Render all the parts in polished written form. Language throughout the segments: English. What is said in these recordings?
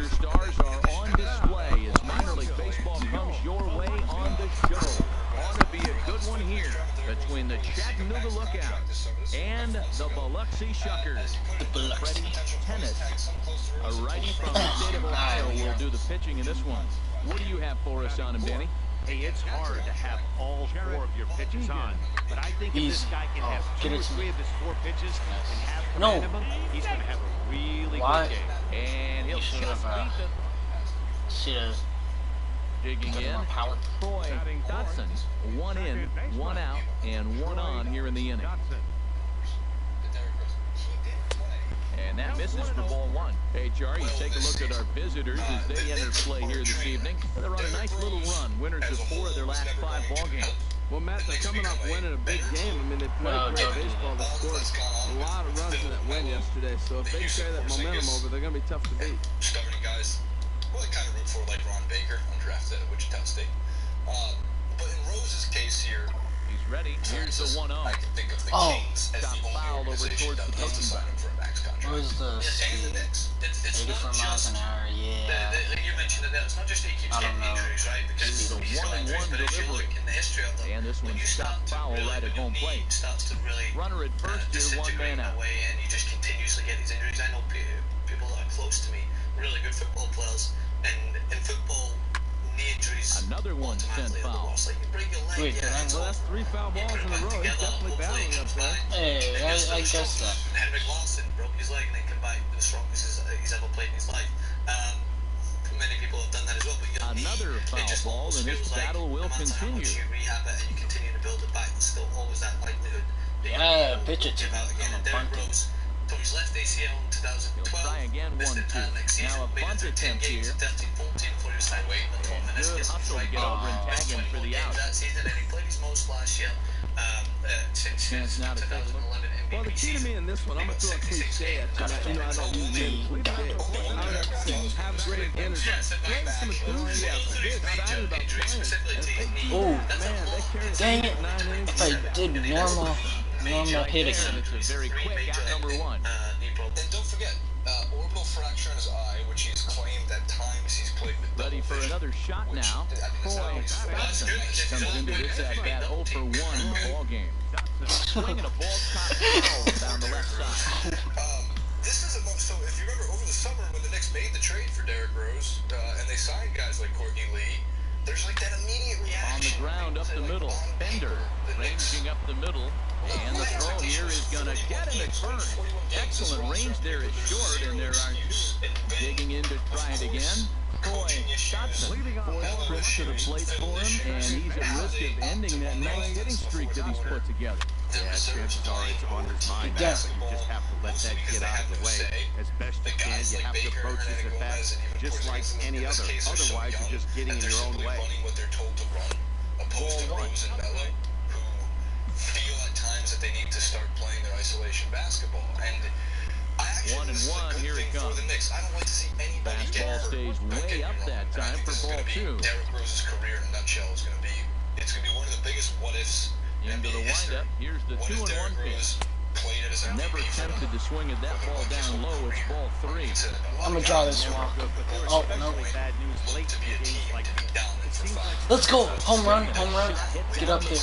stars are on display as minor league baseball comes your way on the show. Ought to be a good one here between the Chattanooga Lookouts and the Biloxi Shuckers. Freddie Tennis, a righty from the state of Ohio, will do the pitching in this one. What do you have for us on him, Danny? Hey, it's hard to have all 4 of your pitches on, but I think if this guy can have 2 or 3 of his 4 pitches and have command of them, he's going to have a really good game. And he'll just beat the digging in. Troy Dotson, 1 in, 1 out, and 1 on here in the inning. And that misses for ball 1. Hey, Char, you take a look at our visitors as they enter play here this evening. They're on a nice little run, winners of 4 of their last 5 ball games. Well, Matt, they're coming off winning a big game. I mean, they played great baseball. They scored a lot of runs in that win yesterday. So if they can carry that momentum over, they're going to be tough to beat. Starting guys, well, I kind of root for like Ron Baker, undrafted at Wichita State. But in Rose's case here, he's ready. Here's the 1-0. I can think of the Kings as the only fouled over organization towards that the doesn't sign him for a max contract. What was the speed? 84 miles an hour, yeah. You mentioned that it's not just that he keeps getting injuries, right? Because he's a 1-1 delivery. In the history of them, and this one shot foul right at home plate. Starts to really runner at first here, 1 man out. And you just continuously get these injuries. I know people that are close to me, really good football players, and in football, knee injuries. Another one sent foul. Like you break your leg. Well, that's 3 foul balls in a row. He's definitely battling up there. Hey, I guess that. Henrik Larsson broke his leg and then came back the strongest he's ever played in his life. Many people have done that as well. But another foul ball, and this battle will continue. You rehab it and you continue to build it back. There's still always that likelihood. Pitch it to him. Derek Rose tore his left ACL in 2012. He'll try again, 1-2. Now a bunt attempt here. 13-14 for his side weight. Good hustle to get over and tag him for the out. That season, and he played his most last year. Since now to 2011 MVP. Well, the key to me in this one, I'm going to throw a cliche at you. You know, I don't use it cliche. I would have to say, have great energy. Bring some enthusiasm. Get excited about playing. Oh, Man, they carried dang it. 9 innings. If I did normal hitting. It's a very quick out number 1. And don't forget, orbital fracture in his eye, which he's claimed at times he's played with. Ready for another shot now. Troy Dotson comes into this at bat 0 for 1 in the ball game. Swinging a ball top foul down the left side. This is so if you remember over the summer when the Knicks made the trade for Derek Rose and they signed guys like Courtney Lee, there's like that immediate reaction. On the ground up the middle, Bender ranging up the middle, and the throw here is going to get him at first. Excellent range there is short, and there are 2 digging in to try it again. Troy Dotson, 4th trip to the plate for him, and he's at risk of ending that nice hitting streak that he's put together. Yeah, chances are it's on his mind. You just have to let that get out of the way as best you can. You have to approach this at bat just like any other. Otherwise, you're just getting in your own way. What they're told to run, opposed to Rose and Mello, who feel at times that they need to start playing their isolation basketball. And I actually, 1-1, here it comes. I don't like to see anybody get hurt. Stays way up that time for ball 2. Derek Rose's career in a nutshell is going to be, it's going to be one of the biggest what ifs. Into the windup, here's the 2-1 pitch. Never tempted to swing at that ball down low. It's ball 3. I'm gonna draw this one. Oh, no. Let's go. Home run. Get up there.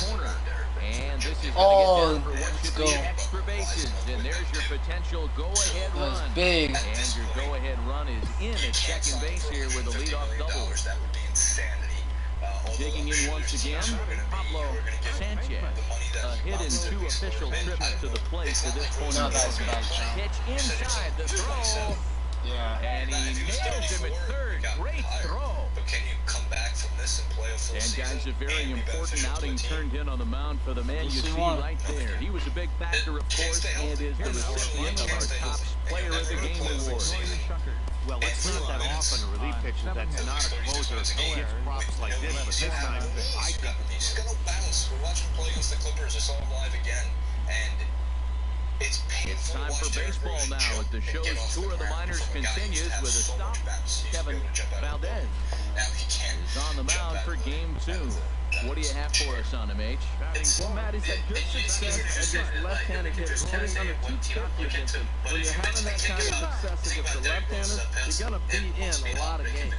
And this is let's go. Extra bases. And there's your potential go-ahead run. That's big. And your go-ahead run is in at second base here with a leadoff double. That would be insanity. Digging in once again, Pablo Sanchez. A hit in 2 official trips to the plate to this point. Pitch inside the throw. Yeah. And he nails him at third. Great throw. But can you come back from this and play a full season? And guys, a very important outing turned in on the mound for the man you see right there. He was a big factor, of course, and is the recipient of our top player of the game award. Well, it's not that often a relief pitcher that's not a closer gets props like this, but this time I think he's got no bounce. We're watching him play against the Clippers. I saw him live again, and it's painful. It's time for baseball now as the show's tour of the minors continues with a stop. Kevin Valdez is on the mound for game 2. What do you have for us on him, H? Well, Matt, he's had good success against left-handed hitters, hitting under 250 against them. When you're having that kind of success against the left-handers, you're going to be in a lot of games.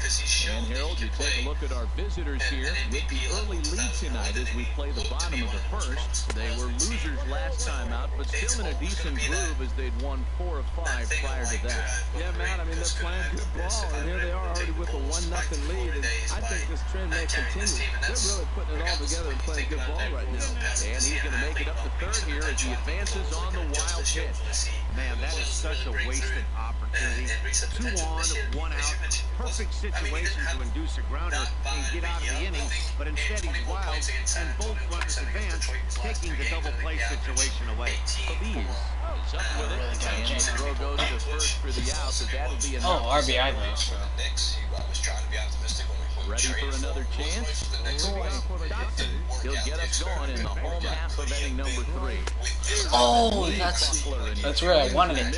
And Harold, you take a look at our visitors here with the early lead tonight as we play the bottom of the first. They were losers last time out, but still in a decent groove as they'd won 4 of 5 prior to that. Yeah, Matt, I mean, they're playing good ball, and here they are already with a 1-0 lead, and I think this trend may continue. They're really putting it all together and playing good ball right now. And he's going to make it up to third here as he advances on the wild pitch. Man, that is such a wasted opportunity. 2 on, 1 out. Perfect situation to induce a grounder and get out of the inning, but instead he's wild, and both runners advance, taking the double play situation away. Please. He's up with it, and the throw goes to first for the out, so that'll be enough. Oh, RBI though. So. Ready for another chance? Boy, he'll get us going in the home half of inning number 3. Oh, that's where I wanted it.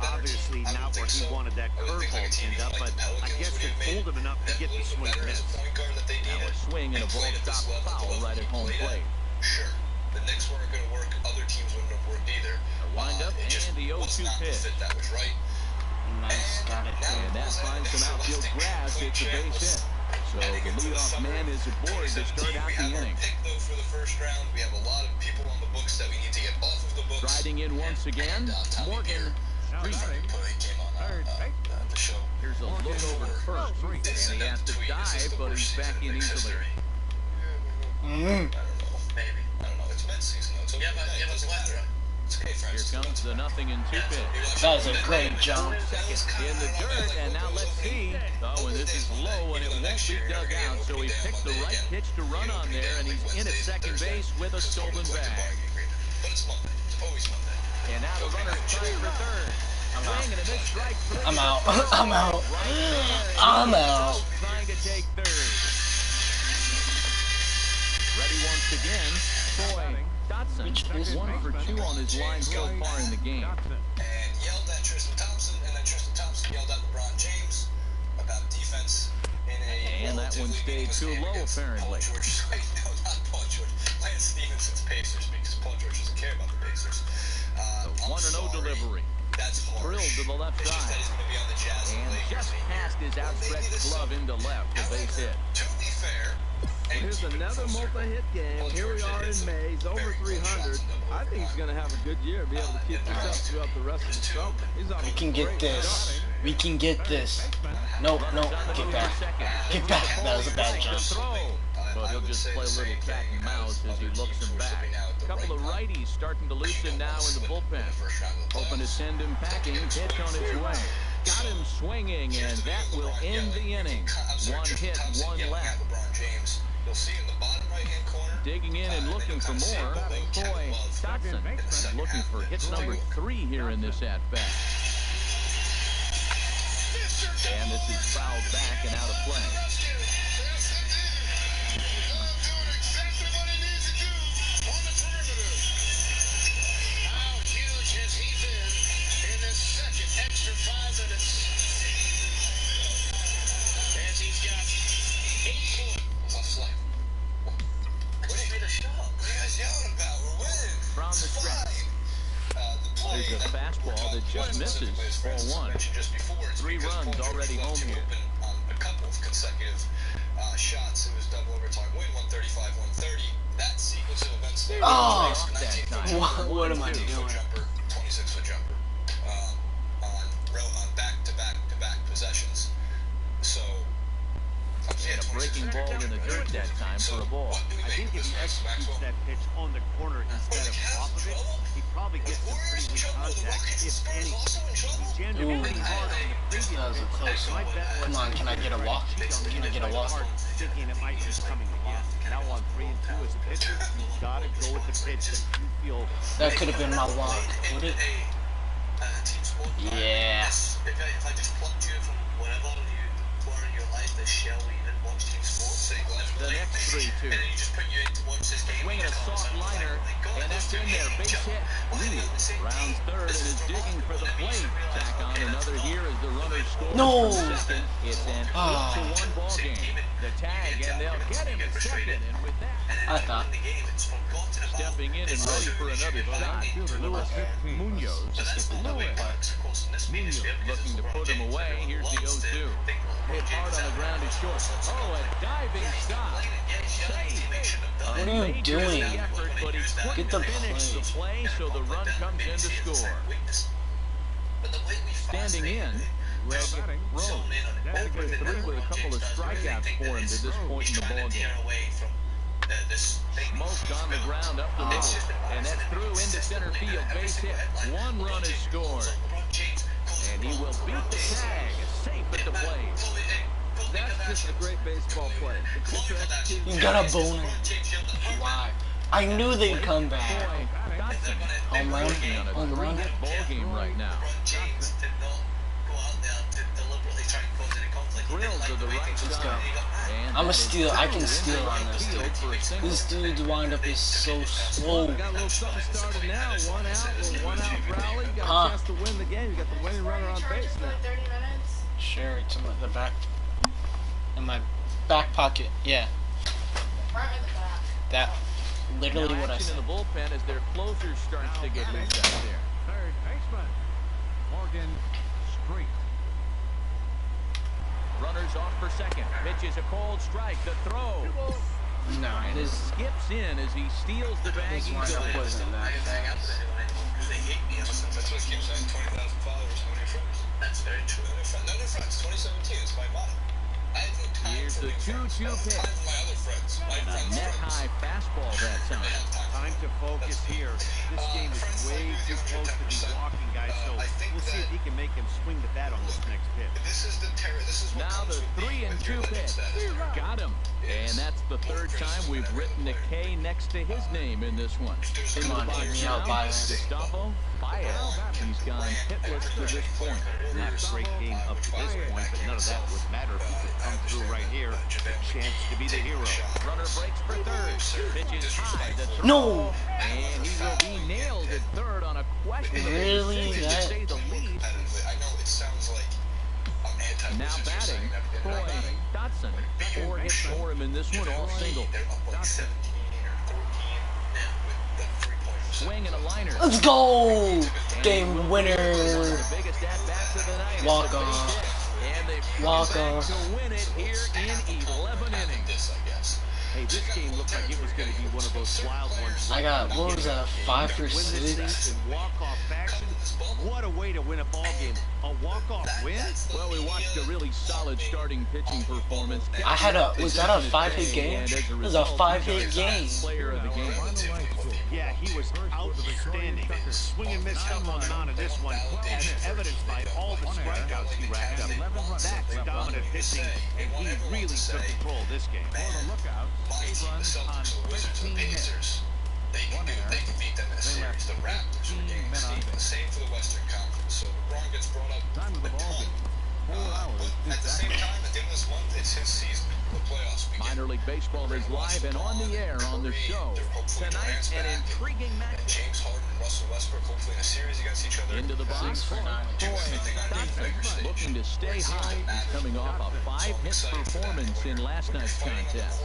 Obviously not where he wanted that curveball to end up, but I guess it fooled him enough to get the swing missed. Now a swing and a ball stop foul right at home plate. Sure. The Knicks weren't going to work. Other teams wouldn't have worked either. A windup and the 0-2 pitch. That was right. Nice, got it. And that finds some outfield grass. It's a base hit. So the leadoff man is aboard to start out the inning. For the first round, we have a lot of people on the books that we need to get off of the books. Striding in once again, Morgan. The show. Here's a look over to first, and he has to dive, but he's back in easily. I don't know, maybe. I don't know. It's Mets season though. It's okay. Yeah, but ladder. It's okay, friends. Here comes the 0-2 pitch. That was a great jump. In the dirt, and now let's see. Oh, and this is low, and it won't be dug out, so he picked the right pitch to run on there, and he's in at second base with a stolen bag. But it's Monday. It's always Monday. And now the runner's trying for third. I'm out. I'm out. I'm out. Trying to take third. Ready once again. Boy, Dotson, 1 for 2 on his line so far in the game. And yelled at Tristan Thompson, and then Tristan Thompson yelled at LeBron James about defense in a. And that one stayed too low, apparently. Paul George, no, not Paul George. Lance Stephenson's Pacers, because Paul George doesn't care about the Pacers. The 1-0 delivery. That's drilled to the left side. And just past his outstretched glove into left, a base hit. To be fair. Here's another multi-hit game. Here we are in May. He's over 300. I think he's going to have a good year, be able to keep this up throughout the rest of the summer. We can get this. We can get this. Nope, nope. Get back. Get back. That was a bad jump. But he'll just play a little cat and mouse as he looks him back. A couple of righties starting to loosen now in the bullpen. Hoping to send him packing. Pitch on its way. Got him swinging, and that will end the inning. 1 hit, 1 left. Digging in and looking for more. Boy, Dotson looking for hit number 3 here in this at-bat. And this is fouled back and out of play. From the stretch. There's a fastball that just misses. 4-1. 3 runs already home here. A couple of consecutive shots. It was double overtime win, 135-130. That sequence of events. Oh, what am I doing? 26-foot jumper on back-to-back possessions. So. And a breaking ball in the dirt that time for a ball. I think if he executes that pitch on the corner instead of off of it, he'd probably get some pretty weak contact, if any. He jammed it pretty hard on the previous pitch. Come on, can I get a walk? Can I get a walk? Thinking it might be coming again. Now on 3-2 as a pitcher, you've got to go with the pitch that you feel. That could have been my walk, would it? Yeah. If I just plucked you from whatever you were in your life, this shell we even watched team sports. The next 3-2. And then you just put you in to watch this game. Swing and a soft liner, and that's in there. Base hit. Rounds third and is digging for the plate. Tack on another here as the runner scores. No. Second. It's an 8-1 ball game. The tag, and they'll get him at second. And with that, I thought. stepping in and ready for another shot, Luis Munoz. Munoz looking to put him away. Here's the 0-2. Hit hard on the ground is short. Oh, a diving stop. What are you doing? Get the play, so the run comes in to score. Standing in, Greg Rose. 0-3 with a couple of strikeouts for him to this point in the ballgame. Smoked on the ground up the middle, and that's through into center field. Base hit. One run is scored, and he will beat the tag. Safe at the plate. That's just a great baseball play. You got a boner. Why? I knew they'd come back. Home run. Home run. Ball game right now. Drills to the right side. I'm a steal. I can steal on this dude. This dude's windup is so slow. Got a little something started now. One out, little one out rally. Got a chance to win the game. You got the winning runner on base now. Sure, it's in the back. In my back pocket. Yeah. That. Literally what I said. In the bullpen as their closer starts to get loose out there. Third baseman, Morgan Street. Runners off for second. Pitches a cold strike. The throw. No, And it skips in as he steals the bag. This windup wasn't that fast. That's what keeps saying 20,000 followers. How many friends? That's very true. No new friends. 2017 is my motto. I have no time. Here's the 2-2 pitch. My other friends. My And a friends' net friends. high fastball that time. Time to focus here. This game is way too close to be walking, guys, so we'll see if he can make him swing the bat on this next pitch. This is the terror. This is what Now comes the with 3-2 pitch. Got him. And that's the third time we've written a K next to his name in this one. Come on, hear me out, Byron. Gustavo Baez. He's gone hitless to this point. Not a great game up to this point, but none of that would matter if he could come through right here. A chance to be the hero. Runner breaks for third. Pitch is high. The throw. No! And he will be nailed at third on a questionable Really? decision, to say the least. I know it sounds like I'm anti-wizards. Now batting, Troy Dotson. 4 hits for him in this one, all single. They're up like 17 or 14 now with the 3-point. Swing and a liner. Let's go! Game winner. The biggest at-bats of the night. Walk off. And they Walk back off. to win it here in 11 innings. This, I guess. Hey, this game looked like it was going to be one of those wild ones. I got, what was that, 5 for Win this 6? thing in walk-off fashion. What a way to win a ball game. A walk-off win? Well, we watched a really solid starting pitching performance. I had a, was that a 5-hit game? It was a 5-hit game. Player of the game. Yeah, he was outstanding. Swing and miss up on the mound of this one, as evidenced by all the strikeouts he racked up. That's dominant pitching, and he really took control of this game. My team, the Celtics, the Wizards, the Pacers, they can beat them in a series. The Raptors were game the same for the Western Conference. So LeBron gets brought up a ton. At the same time, at the end of this month, it's his season. The playoffs begin. Minor League Baseball is live and on the air on the show. Tonight, an intriguing And match. James Harden and Russell Westbrook hopefully in a series against each other. Into the box. 6 for 9. Looking to stay high. He's coming off a 5-hit performance in last night's contest.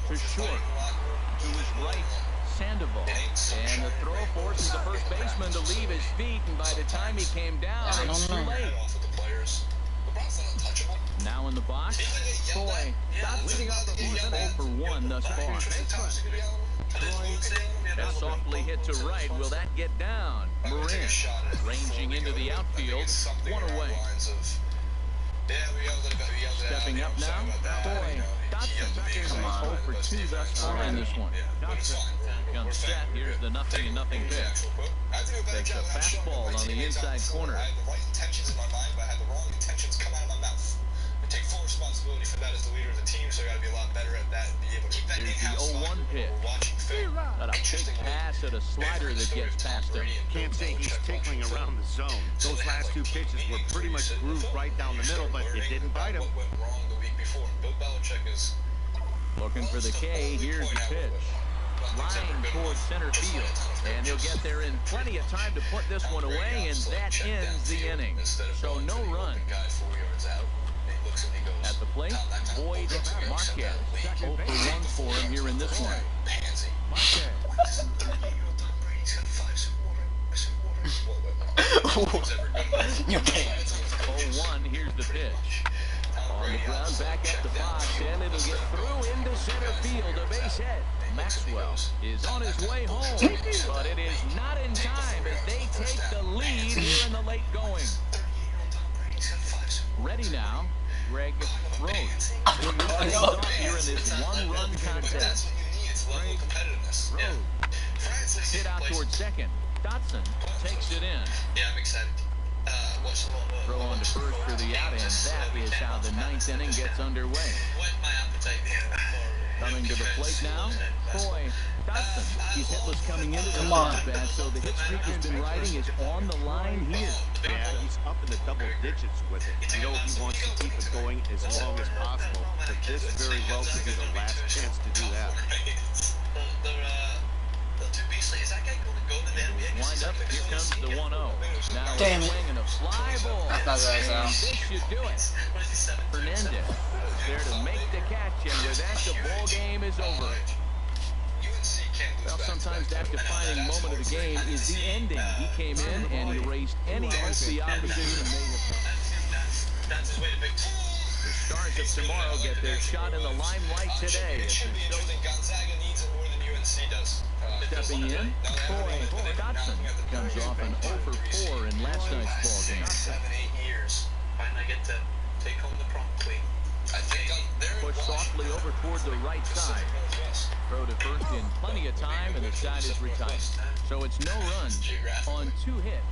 To short, to his right, Sandoval. And the throw forces the first baseman to leave his feet, and by the time he came down, I it's too don't know. late. Now in the box, Troy Dotson. He's 0 for 1 thus far. And softly hit to right. Will that get down? Marin ranging into the outfield. 1 away. Stepping up now, Troy Dotson. Come on. 0 for 2 thus far in this one. Comes set. Here's the 0-0 pitch. Takes a fastball on the inside corner. I had the right intentions in my mind, but I had the wrong intentions come out of my mouth. I take full responsibility for that as the leader of the team, so I got to be a lot better at that and be able to keep that Here's the in-house 0-1 pitch. We're watching film. Got a big pass at a slider that gets past him. Can't say he's tickling around the zone. Those last 2 pitches were pretty much grooved right down the middle, but it didn't bite him. What went wrong the week before? Bill Belichick is Looking for the K. Here's the pitch. Line towards center field. And he'll get there in plenty of time to put this one away, and that ends the inning. So no run. At the plate, Boyd Marquez. 0 for 1 for him here in this one. Your pants. 0-1, here's the pitch. On the ground, back at the box, and it'll get through into center field. A base hit. Maxwell is on his way home, but it is not in time as they take the lead here in the late going. Ready now, Greg Rhodes. He'll move things off here in this one-run contest. Rhodes hit out towards second. Dotson takes it in. Yeah, I'm excited. Throw on to first for the out, and that is how the ninth inning gets underway. Coming to the plate now, Troy Dotson. He's hitless coming into the bat, so the hit streak has been riding is on the line here. Yeah, he's up in the double digits with it. You know he wants to keep it going as long as possible, but this very well could be the last chance to do that. Wind up, here comes the 1-0. Now Damn a it. swing and a fly ball. I thought that was And out. this should do it. Fernandez there to make the catch, and with that, the ball game is over. Well, sometimes that defining moment of the game is the ending. He came in and erased any chance the opposition made. The Stars of tomorrow get their shot in the limelight today. Stepping in, Troy Dotson comes off an 0 for 4 in last night's ball game. 7-8 years. Finally get to take home the prom queen. Push softly over toward the right side. Throw to first in plenty of time, and the side is retired. So it's no run on 2 hits.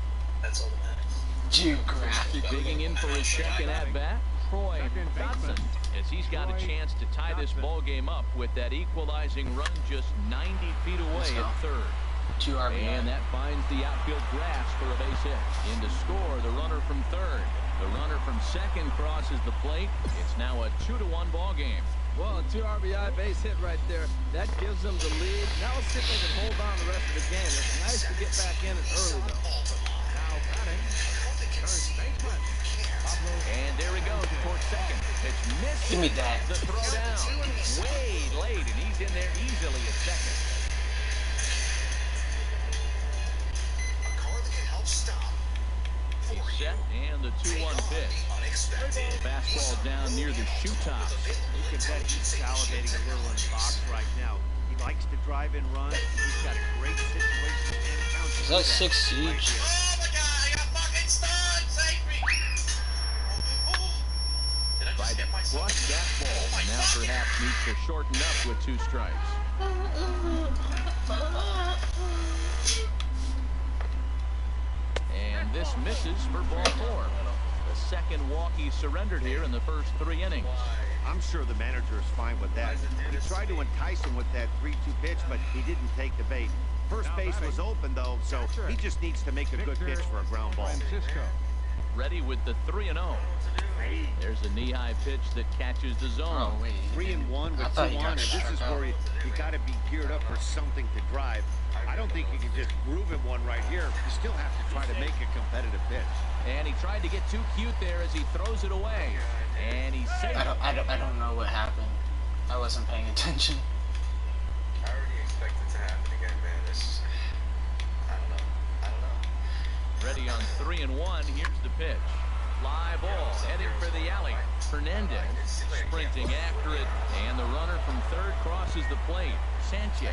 That's all that matters. Geographic. Digging in for his second at-bat, Troy Dotson, as he's got a chance to tie this ball game up with that equalizing run just 90 feet away at third. 2 RBI. And that finds the outfield grass for a base hit. In to score, the runner from third. The runner from second crosses the plate. It's now a 2-1 ball game. Well, a 2 RBI base hit right there. That gives them the lead. Now let's see if they can hold on the rest of the game. It's nice to get back in it early, though. Now batting, first baseman. And there he goes towards second. It's missed. Give me that. The throw down. Way late, and he's in there easily at second. A car that can help stop. He's set, and the 2-1 pitch. Fastball down near the shoe top. You can bet he's salivating a little in the box right now. He likes to drive and run. He's got a great situation and count. Is that 6 siege? Oh my god, I got fucking stunned! Save me! Did I just get myself? Crushed that ball, and now perhaps needs to shorten up with 2 strikes. And this misses for ball 4. The second walk he surrendered here in the first 3 innings. I'm sure the manager is fine with that. He tried to entice him with that 3-2 pitch, but he didn't take the bait. First base was open, though, so he just needs to make a good pitch for a ground ball. Ready with the 3-0. There's a knee-high pitch that catches the zone. Oh, wait. 3-1 with I 2 thought he on, got and this struck is out. where you got to be geared up for something to drive. I don't think you can just groove him one right here. You still have to try to make a competitive pitch. And he tried to get too cute there as he throws it away. And he's safe. I don't know what happened. I wasn't paying attention. I already expect it to happen again, man. This, I don't know. Ready on 3-1. Here's the pitch. Fly ball heading for the alley. Fernandez sprinting after it, and the runner from third crosses the plate. Sanchez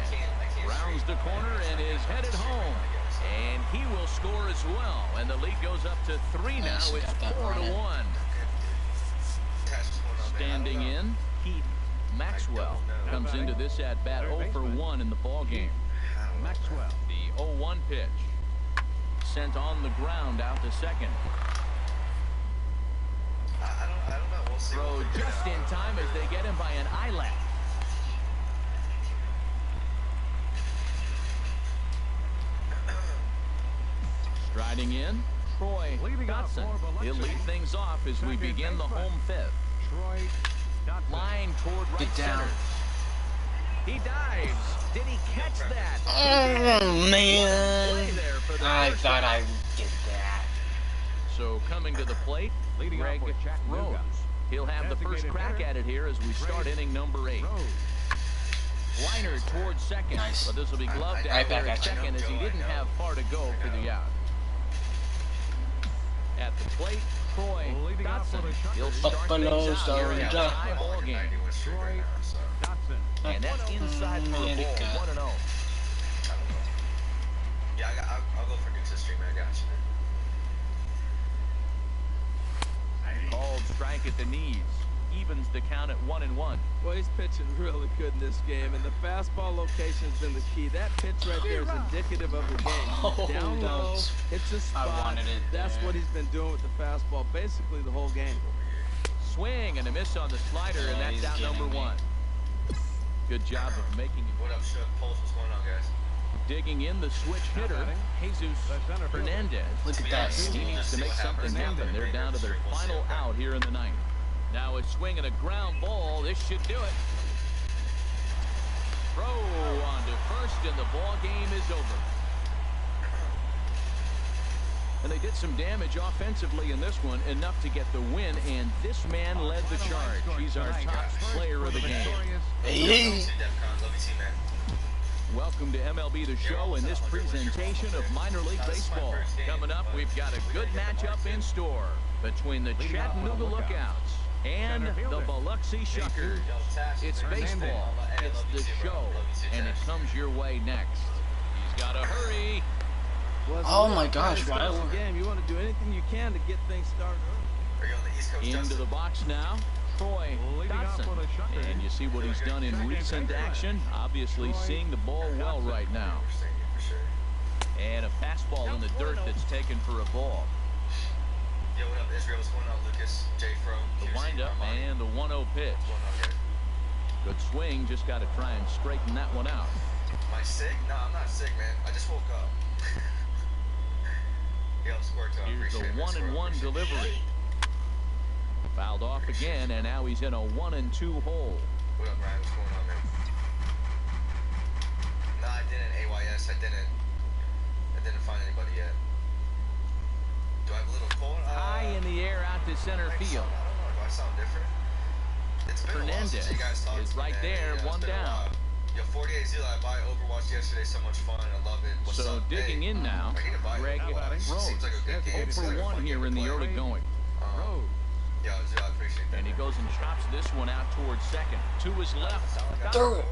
rounds the corner and is headed home, and he will score as well. And the lead goes up to 3 now. Nice, It's got that 4-1. Standing in, Pete Maxwell comes into this at bat 0 for 1 in the ball game. Maxwell. The 0-1 pitch sent on the ground out to second. I don't know. We'll see. Throw just in time as they get him by an eyelash. Striding in, Troy Dotson. He'll lead things off as we begin the home fifth. Line toward right Get down. center. He dives. Did he catch that? Oh, man. Play there for the I first thought out. I did that. So coming to the plate, Leading Greg off with Chattanooga. Rose. He'll have the first crack at it here as we start inning number 8. Liner towards second, Nice. but this will be gloved Right out back there at at you. second as he didn't have far to go for the out. At the plate, Troy Dotson. He'll start Buffalo things out here in a Soldier. tie ball game. Troy Dotson. And that's inside for a ball, 1-0. Yeah, I'll go for Duke's history, man. I got you, man. Called strike at the knees. Evens the count at 1-1. Well, he's pitching really good in this game, and the fastball location has been the key. That pitch right there is indicative of the game. Oh, Down low, that's- hits a spot. I wanted it That's there. what he's been doing with the fastball basically the whole game. Swing and a miss on the slider, and that's he's out getting number me. 1. Good job of making it. What up, Shook? Pulse, what's going on, guys? Digging in the switch hitter, Jesus Hernandez. Look at that. He needs to make something happen. They're down to their final out here in the 9th. Now a swing and a ground ball. This should do it. Throw on to first, and the ball game is over. And they did some damage offensively in this one, enough to get the win, and this man led the charge. He's our top player of the game. Hey. Love you, too, man. Welcome to MLB The Show and this presentation of minor league baseball. Coming up, we've got a good matchup in store between the Chattanooga Lookouts and the Biloxi Shuckers. It's baseball, it's the show, and it comes your way next. He's got to hurry. Well, it's Oh a my real gosh, fast why- game. You want to do anything you can to get things started early. Are you on the East Coast, Into Justin? the box now, Troy Dotson. And you see what he's done in recent action. Obviously seeing the ball well right now. For sure. And a fastball in the dirt that's taken for a ball. Yo, what up, Israel? What's going on, Lucas? J. Fro. The windup and the 1-0 pitch. What's going on, guys? Good swing, just got to try and straighten that one out. Am I sick? No, I'm not sick, man. I just woke up. Yo, Squirtle, I Here's the appreciate it, 1-1 Squirtle. delivery. Fouled off again, and now he's in a 1-2 hole. What up, Ryan? What's going on, man? No, I didn't. AYS, I didn't find anybody yet. Do I have a little cold? High in the air out to center field. I don't know. Do I sound different? It's been a while Hernandez since you guys talked is to me, right man. there, Yeah, it's one been a down. while. Yo, 48 Zilla, I bought Overwatch yesterday. So much fun. I love it. What's So up? digging Hey, in now, I need to buy Greg Overwatch. Rose. Seems like a good game. 0 for 1 here in the early going. Yo, Zilla, I appreciate that. And he goes and chops this one out towards second. To his left. Throw it.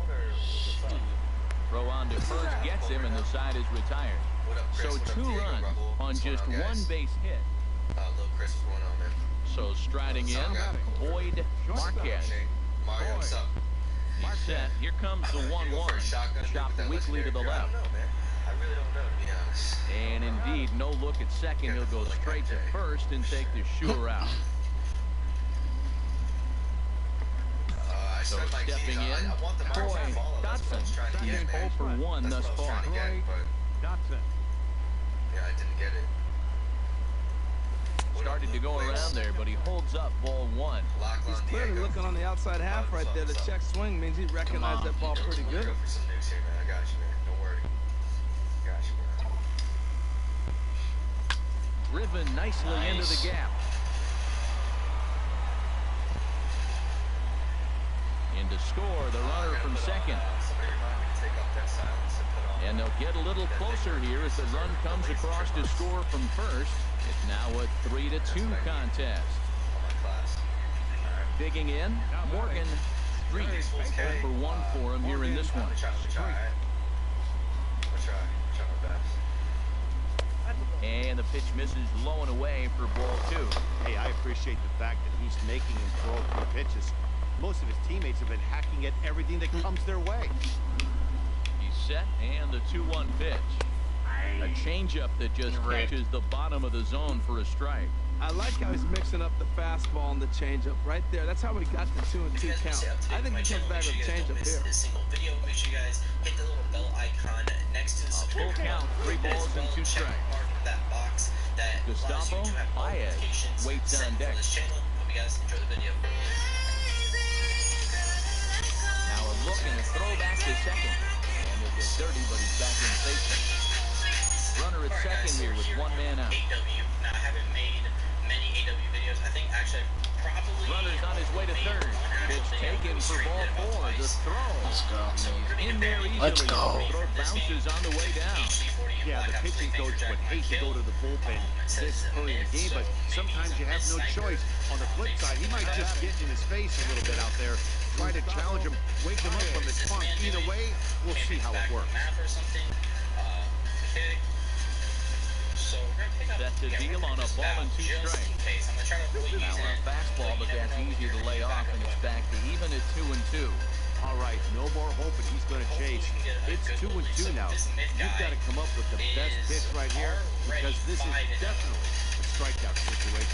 Throw on to first gets him, and the side is retired. What up, Chris? So What up, 2 Diego, runs Rebel? on What's going just on, guys? 1 base hit. Little Chris, what's going on, man? So striding in, Boyd Marquez. Hey, Mario, what's up? He's set. Here comes the You go for a 1-1. shotgun, Chopped but that weakly to the legendary left. I don't know, man. I really don't know, to be honest. And indeed, no look at second. He'll go straight to first and take the shooter out. I So spent my keys stepping on- in, I want the Troy Martin follow. That's what I was trying to Dotson. get, He's man. 0 for 1 That's thus what I was far. trying to get, but Dotson. yeah, I didn't get it. What up, Started to go Luke? around there, but he holds up ball 1. He's Lachlan clearly Diego. looking on the outside half right there. The check swing means he recognized that ball pretty good. Go for some news here, man. I got you, man. Don't worry. Got you, man. Driven nicely into the gap. In to score the runner from second. Somebody remind me to take off that silence and put on. And they'll get a little closer here as the run comes across to score from first. It's now a 3-2 contest. On my class. Alright. Digging in, Morgan Street. 1 for 1 for him here in this one. Let me try, alright? I'll try my best. And the pitch misses low and away for ball 2. Hey, I appreciate the fact that he's making him throw good pitches. Most of his teammates have been hacking at everything that comes their way. He's set, and the 2-1 pitch. A changeup that just catches the bottom of the zone for a strike. I like how he's mixing up the fastball and the changeup right there. That's how we got the 2-2 count. I think he comes back with a changeup here. A single video. Make sure you guys hit the little bell icon next to the Full count, 3 balls and 2 strikes. That box that allows you Gustavo to have Baez notifications waits set on for deck. this channel. Hope you guys enjoy the video. Now a looking to throw back to second. And it gets dirty, but he's back in safety. Runner at second here with one man out. Now, I haven't made many AW videos. I think actually probably... Runner's on his way to third. Pitch taken for ball 4. The throw. Let's go. In there easily. Let's go. The throw bounces on the way down. Yeah, the pitching coach would hate to go to the bullpen this early in the game, but sometimes you have no choice. On the flip side, he might just get in his face a little bit out there, try to challenge him, wake him up from his funk. Either way, we'll see how it works. That's a deal on a ball and 2 strikes. Now on a fastball, but that's easy to lay off, and it's back to even at 2-2. All right, no more hoping he's going to chase. It's 2-2 now. You've got to come up with the best pitch right here, because this is definitely a strikeout situation.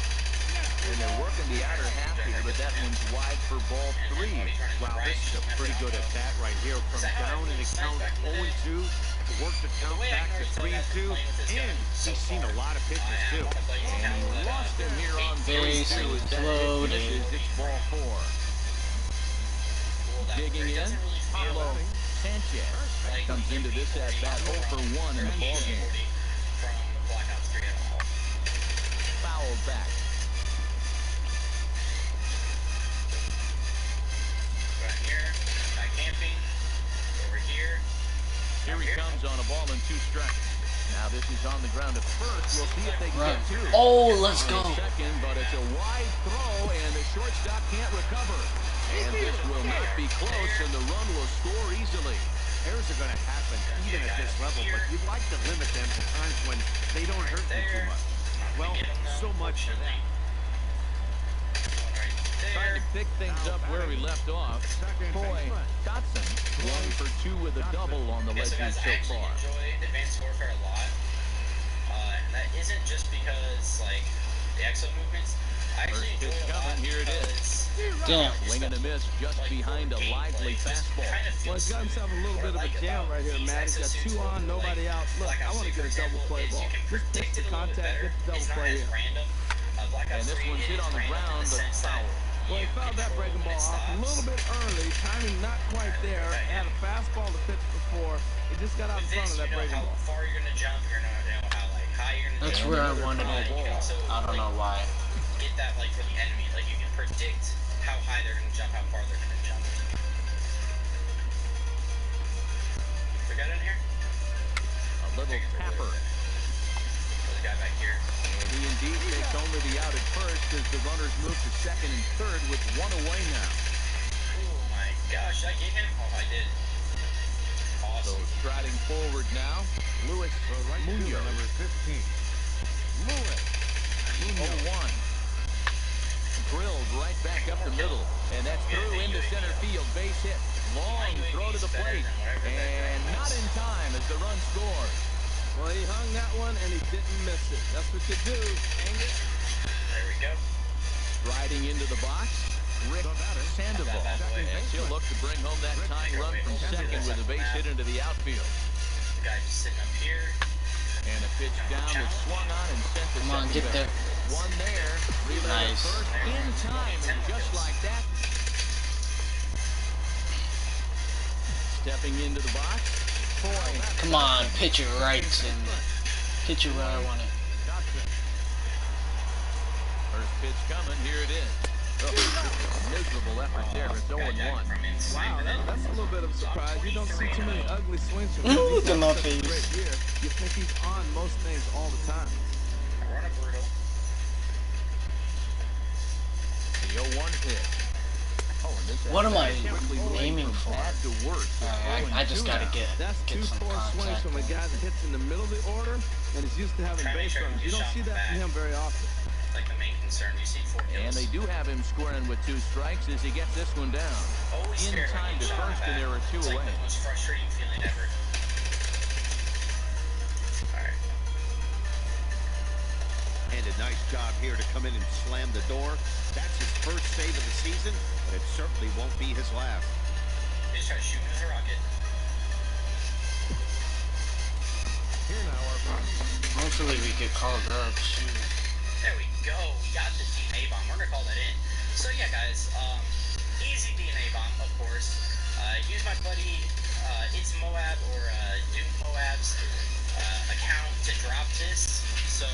And they're working the outer half here, but that one's wide for ball 3. Wow, this is a pretty good at bat right here. From down in the count 0-2 to work the count back to 3-2, and he's seen a lot of pitches too. And he lost him here on Base loaded. It's ball 4. Digging in, Paulo Sanchez comes into this at bat 0 for 1 in the ball game. Fouled back. Here he comes on a ball and 2 strikes. Now this is on the ground at first. We'll see if they can get 2. Oh, let's go. Second, but it's a wide throw, and the shortstop can't recover. And this will not be close, and the run will score easily. Errors are going to happen even at this level, but you'd like to limit them to times when they don't hurt you too much. Well, so much for that. Trying to pick things up where we left off. Boy, Dotson 1 for 2 with a double on the ledger so far. I enjoy Advanced Warfare a lot. And that isn't just because, like, the exo movements. I actually enjoy it a lot. Here it is. Damn. Swing and a miss just behind a lively fastball. Well, he's got himself a little bit of a jam right here, Matt. He's got 2 on, nobody out. Look, I want to get a double play ball. Just pitch the contact, get the double play here. And this one's hit on the ground, but foul. Well, he fouled that breaking ball off a little bit early. Timing not quite there. Had a fastball to pitch before. He just got out in front of that breaking ball. How far you're going to jump, you're going to know how high you're going to That's where I wanted it. I don't know why. Get that like for the enemy. Like you can predict how high they're going to jump, how far they're going to jump. We got in here? A little tapper. There's a guy back here. And he indeed takes only the out at first as the runners move to second and third with 1 away now. Oh my gosh, I gave him? Oh, I did. So Awesome. striding forward now, Luis Munoz. Number 15. Lewis. 0-1. Drilled right back up the middle. And that's through into center field. Base hit. Long throw to the plate. And not in time as the run scores. Well, he hung that one, and he didn't miss it. That's what you do. Hang it. There we go. Riding into the box, Rick Sandoval. And he'll look to bring home that tying run from second with a base hit into the outfield. The guy just sitting up here. And a pitch down that's swung on and sent to Come on, second get base. there. One there. Relay Nice. first in time, and just like that. Stepping into the box. Boy. Come on, pitch it right in. Pitch it where I want it. First pitch coming. Here it is. Oh, miserable effort there. It's 0-1. Wow, that's a little bit of a surprise. You don't see too many ugly swings from him. Ooh, He's look at had my such a face. great year. You think he's on most things all the time. Run a brutal. The 0-1 pitch. Oh, and this What am I quickly moving aiming from for? bad to worse. It's I just 0-2 gotta now. That's get 2 some poor swings contact. from a guy that hits in the middle of the order and is used to having base runners. You don't see that from him very often. Like the main concern. You see 4 And kills. they do have him scoring with 2 strikes as he gets this one down. Always In scared when time you to shot first, and back. there are 2 It's like away. the most frustrating feeling ever. Alright. And a nice job here to come in and slam the door. That's his first save of the season, but it certainly won't be his last. They just try to shoot him as a rocket. Here now, our Hopefully we get called up. Shoot. There we go. We got the DNA bomb. We're gonna call that in. So yeah, guys. Easy DNA bomb, of course. use my buddy It's Moab or Doom Moab's account to drop this. So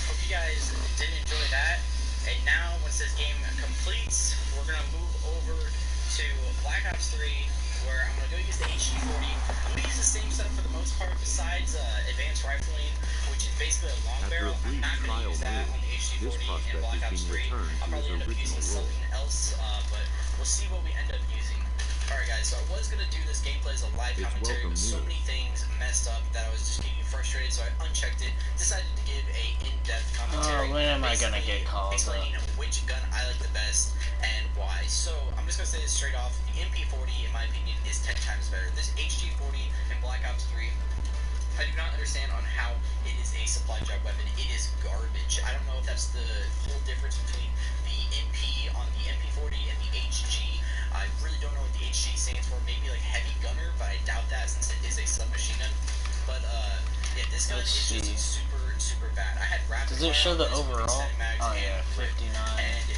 hope you guys did enjoy that. And now once this game completes, we're gonna move over to Black Ops 3, where I'm gonna go use the HD40. I'm gonna use the same setup for the most part, besides advanced rifling, which is basically a long barrel. I'm not gonna use that on the HD40 in Black Ops 3. I'll probably end up using something else, but we'll see what we end up using. Alright guys, so I was going to do this gameplay as a live commentary, but so many things messed up that I was just getting frustrated, so I unchecked it, decided to give a in-depth commentary. Oh, when am I going to get called explaining which gun I like the best and why. So, I'm just going to say this straight off, the MP40, in my opinion, is 10 times better. This HD40 in Black Ops 3, I do not understand on how it is a supply drop weapon. It is garbage. I don't know if that's the whole difference between the MP on the MP40 and the HG. I really don't know what the HG stands for. Maybe like heavy gunner, but I doubt that since it is a submachine gun. But yeah, this gun is just super, super bad. I had rapid Does it show the fire, overall? Oh yeah, 59. And it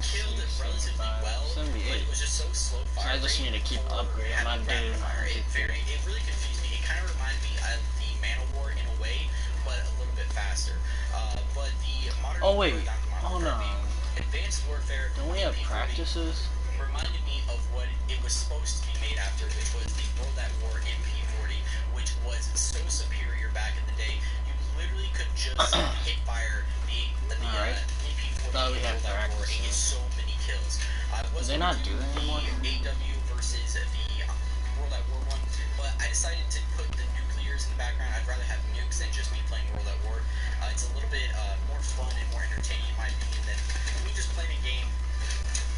killed it relatively well, 78. but it was just so slow So firing. I just need to keep upgrading. I'm not doing It really confused me. It kind of reminded me of the Man of War in a way, but a little bit faster. But the modern Advanced Warfare. Don't we have practices? Reminded me of what it was supposed to be made after, which was the World at War MP40, which was so superior back in the day. You literally could just hit fire the MP40 Thought we had World at War and get practices. so many kills. Do they not do that anymore? The AW versus the World at War one, but I decided to put the nuclears in the background. I'd rather have nukes than just me playing World at War. It's a little bit more fun and more entertaining in my opinion than me just playing a game,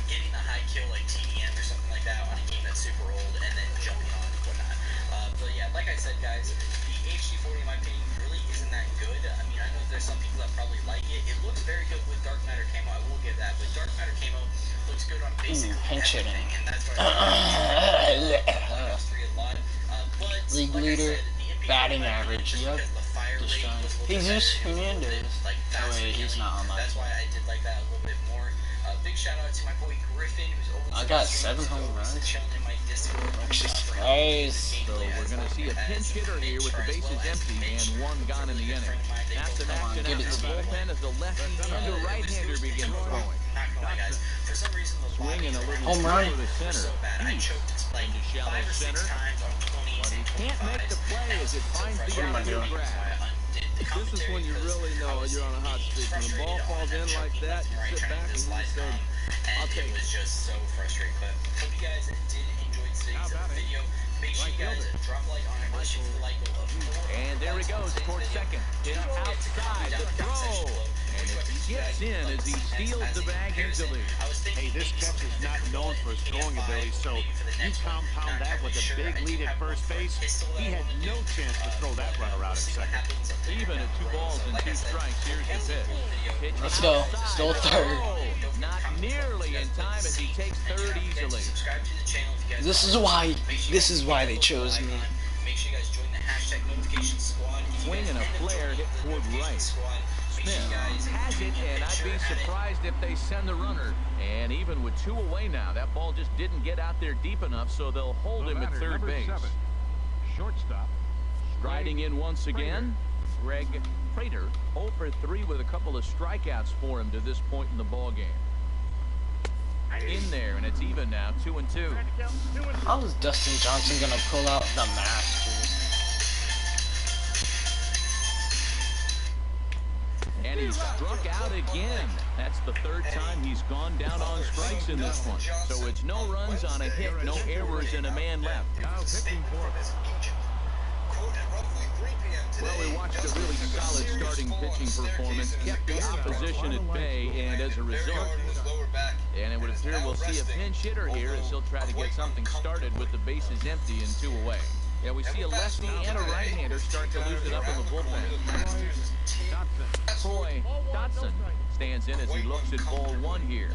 getting a high kill like TDM or something like that on a game that's super old and then jumping on and whatnot. But yeah, like I said guys, the HD40 in my opinion really isn't that good. I mean, I know there's some people that probably like it. It looks very good with Dark Matter camo, I will give that. But Dark Matter camo looks good on basically everything, and that's why I like Black Ops 3 a lot. But League like leader, I said, the MP40 batting in my opinion, average, just yep. because the fire rate Destroying. was a little bit Jesus better, it was a little bit, Hernandez. like, Oh faster wait, he's killing. not on my That's team. why I did like that a little bit more. Big shout out to my boy Griffin, who's always I got 7 home runs. chilling in my Discord. Nice. So we're going to see a pinch hitter here with the bases empty and one gone in the inning. After that, on, give it the to me. bullpen as the lefty and the right-hander begin throwing. Not gonna lie, guys. For some reason, the Swinging a little Home run. to the so center. bad. I choked like Into shallow 5 or 6 center. times on 20s and 25s. Can't make the play as it finds the What am I outfield doing? grab. This is when you really know you're on a hot streak. When the ball falls in like that, you sit back and you say, I'll take it. It was just so frustrating. But hope you guys did enjoy today's video. Make sure you guys drop a like on it. Let's shoot for the like goal of 4. And there he goes towards second. Hit outside the throw. And it gets in as he steals the bag easily. Hey, this catch is not known for his throwing ability, so you compound that with a big lead at first base. He had no chance to throw that runner out at second. Even at 2 balls and 2 strikes, here's the pitch. Let's go. Still third. Not nearly in time as he takes third easily. This is why they chose me. Make sure you guys join the hashtag notification squad. Swing and a flare hit toward right. Smith has it, and I'd be surprised if they send the runner. And even with 2 away now, that ball just didn't get out there deep enough, so they'll hold him at third base. Shortstop. Striding in once again, Greg Prater, 0 for 3 with a couple of strikeouts for him to this point in the ball game. In there, and it's even now, 2-2. How is Dustin Johnson gonna pull out the Masters? And he struck out again. That's the 3rd time he's gone down on strikes in this one. So it's no runs on a hit, no errors, and a man left. Well, we watched a really solid starting pitching performance, kept the opposition at bay, and as a result, and it would appear we'll see a pinch hitter here as he'll try to get something started with the bases empty and 2 away. Yeah, we see a lefty and a right-hander start to lose it up in the bullpen. Troy Dotson stands in as he looks at ball 1 here.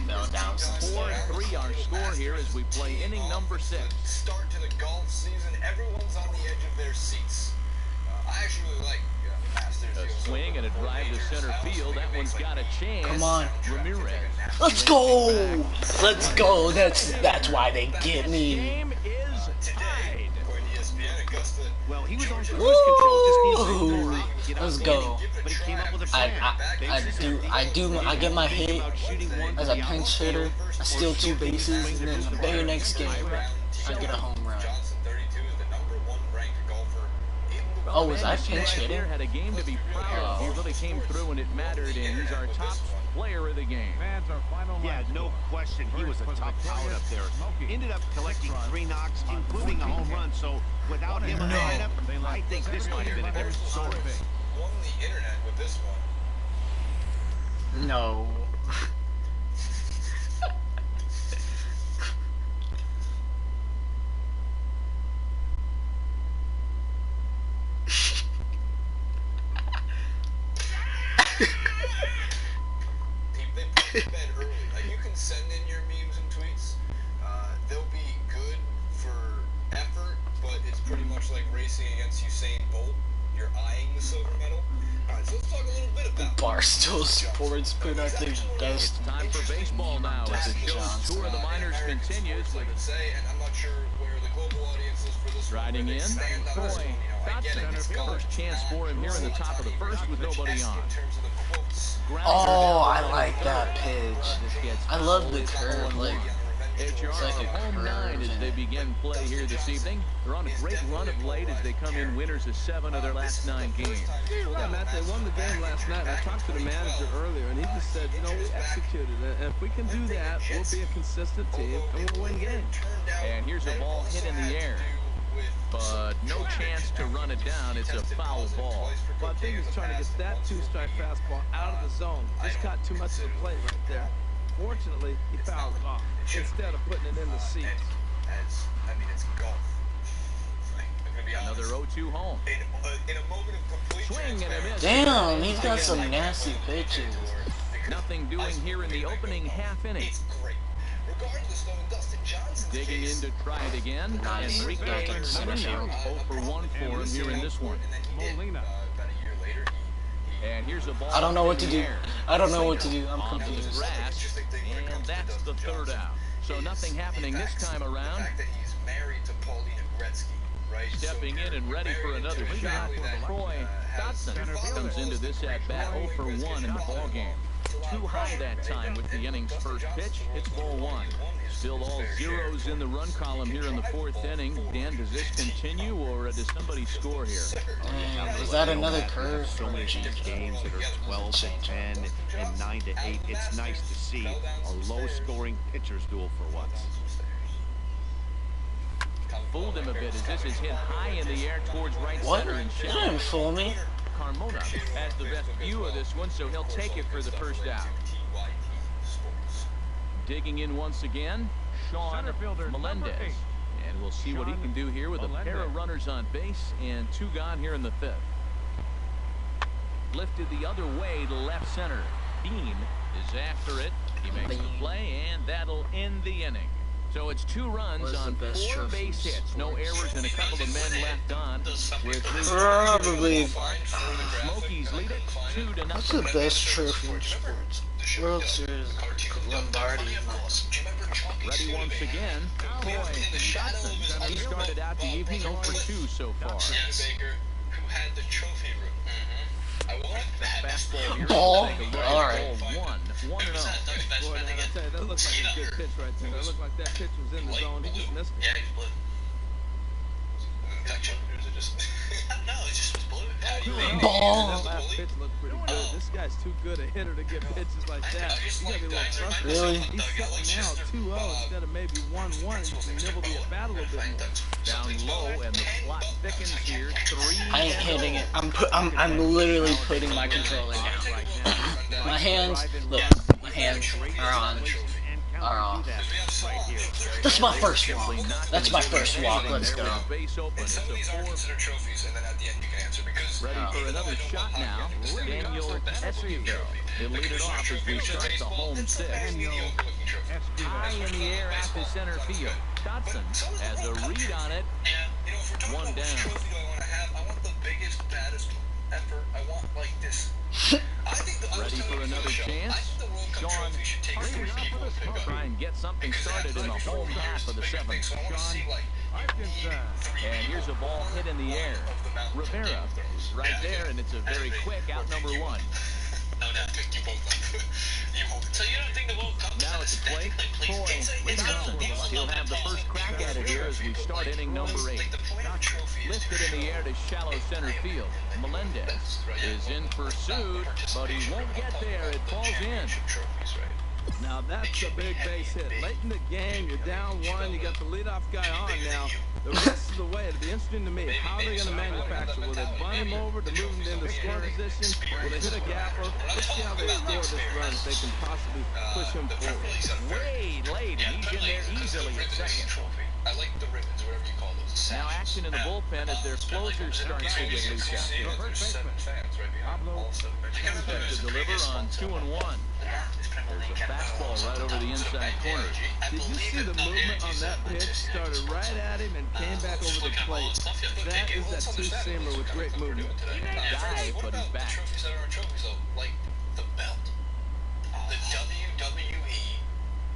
Fell down. 4-3 our score here as we play inning number 6. Start to the golf season. Everyone's on the edge of their seats. I actually really like A swing and a drive to center field. That one's got a chance. Come on. Ramirez. Let's go! Let's go. That's why they get me. Game is tied. Well, he was on cruise control. Just needs to ignore it. Get out Let's the go. inning, but he came up with a plan. I get my hit About shooting one as to a the pinch outfield hitter. I steal 2 bases, and then the very next game, I get a home run. Oh, was I pinch hitting? Had a game to be proud of. He really came through and it mattered, and he's our top player of the game. Yeah, no question. He was a tough out up there. Ended up collecting 3 knocks, including a home run. So without him in the lineup, I think this might have been a different story. Won the internet with this one. No. They put bed early. Like, you can send in your memes and tweets. They'll be good for effort, but it's pretty much like racing against Usain Bolt. You're eyeing the silver medal. Alright, so let's talk a little bit about Barstool Sports put out their best. Time for baseball now as the show's tour of the minors continues with I say, and I'm not sure where the global audience is for this one. riding in. Boy, first chance for him here in the top of the first with nobody on. Oh, I like that pitch. I love the curve. Like, It's like a home 9 as curve. they begin play here this evening. They're on a great run of late as they come in winners of 7 of their last 9 games. Yeah, Matt, they won the game last night. I talked to the manager earlier, and he just said, you know, we executed it. And if we can do that, we'll be a consistent team, and we'll win games. And here's a ball hit in the air, but no chance to run it down. It's a foul ball. Well, I think he's trying to get that 2-strike fastball out of the zone. Just got too much of the plate right there. Fortunately, he fouled it off instead of putting it in the seats. I mean, it's golf. Another 0-2 home. In a moment of complete Swing and a miss. damn, he's got some nasty pitches. Nothing doing here in the opening half inning. It's great. Regardless, though, in Dustin Johnson's Digging in to try it again. Nice. Enrique Back in center field. 0 for 1 for him here in this one. Molina. About a year later, And here's a ball. I don't know what in to the do. air. I don't know what to do. I'm On the confused. grass, and that's the 3rd out. So nothing happening this time around. The fact that he's married to Paulina Gretzky, right? Stepping in and ready for another shot. Troy Dotson comes into this at bat 0 for 1 in the ball game. Too high that time with the inning's first pitch. It's ball 1. Still all zeros in the run column here in the 4th inning. Dan, does this continue or does somebody score here? Is that another curve? So many of these games that are 12 to 10 and 9 to 8. It's nice to see a low-scoring pitcher's duel for once. Fooled him a bit as this is hit high in the air towards right What? center and You shallow. didn't fool me. Carmona has the best view of this one, so he'll take it for the first out. Digging in once again, Sean Melendez. And we'll see what he can do here with a pair of runners on base and 2 gone here in the 5th. Lifted the other way to left center. Bean is after it. He makes the play, and that'll end the inning. So it's 2 runs What's the on best 4 trophy in base hits. No sports? errors and a couple of men left on. With Probably. Smokies lead it 2-0. What's the best trophy in sports? World Series, Lombardi. Ready once again. Boy, Dotson. He started out the evening 0 for 2 so far. Baker, who had the trophy room. I want that. Fastball here. Ball? Take a look. Alright. Ball 1-0. Boy, now, I tell you, that looked like a good pitch right there. That looked like that pitch was in the zone. He just missed it. Yeah, he's blue. Gotcha. I don't know, it just was blue. How do you Ball. That last pitch looked pretty good. This guy's too good a hitter to get pitches like that. You gotta be a little frustrated. Really? He's sitting now 2-0 instead of maybe 1-1. He can nibble the at-bat a little bit more. Down low, and the plot thickens here. 3 I ain't hitting it. I'm literally putting my controller down right now. My hands, look, my hands are on. Are off. That's my first walk. That's my first walk. Let's go. Base open. It's a These are 4. considered trophies, and then at the end you can answer because Ready for another shot now. Daniel Esquivel. He'll lead it off as we start the home 6. High in the air at the center field. Dotson has a read on it. Yeah, you know, if we're talking One about which down. trophy do I want to have, I want the biggest, baddest effort. I want like this. I think Ready for another chance? Sean, try and get something started in the home half of the seventh. Sean, and here's a ball hit in the air. Rivera is right there, and it's a very quick out number one. So you don't think the World Cup Now it's a play. He'll have the first crack at it here as we start inning number 8. Lifted in the air to shallow center field. Melendez is in pursuit, but he won't get there. It falls in. Now that's a big base hit. Late in the game, you're down 1. You got the leadoff guy on now. The rest of the way, it'll be interesting to me. How are they going to manufacture? Will they bunt him over to move him into score position? Will they hit a gapper? Let's see how they score this run if they can possibly push him forward. Way late, and he's in there easily at second. I like the ribbons, whatever you call those. Now action in the bullpen as their closer starts to get loose out here. There's 7 fans right behind all 7 To deliver on 2-1. There's a fastball right over the inside corner. Did you see the movement on that pitch? Started right at him and came back over the plate. That is that two-seamer with great movement. Dive, but he's back. Trophies that are trophies, though, like the belt. The WWE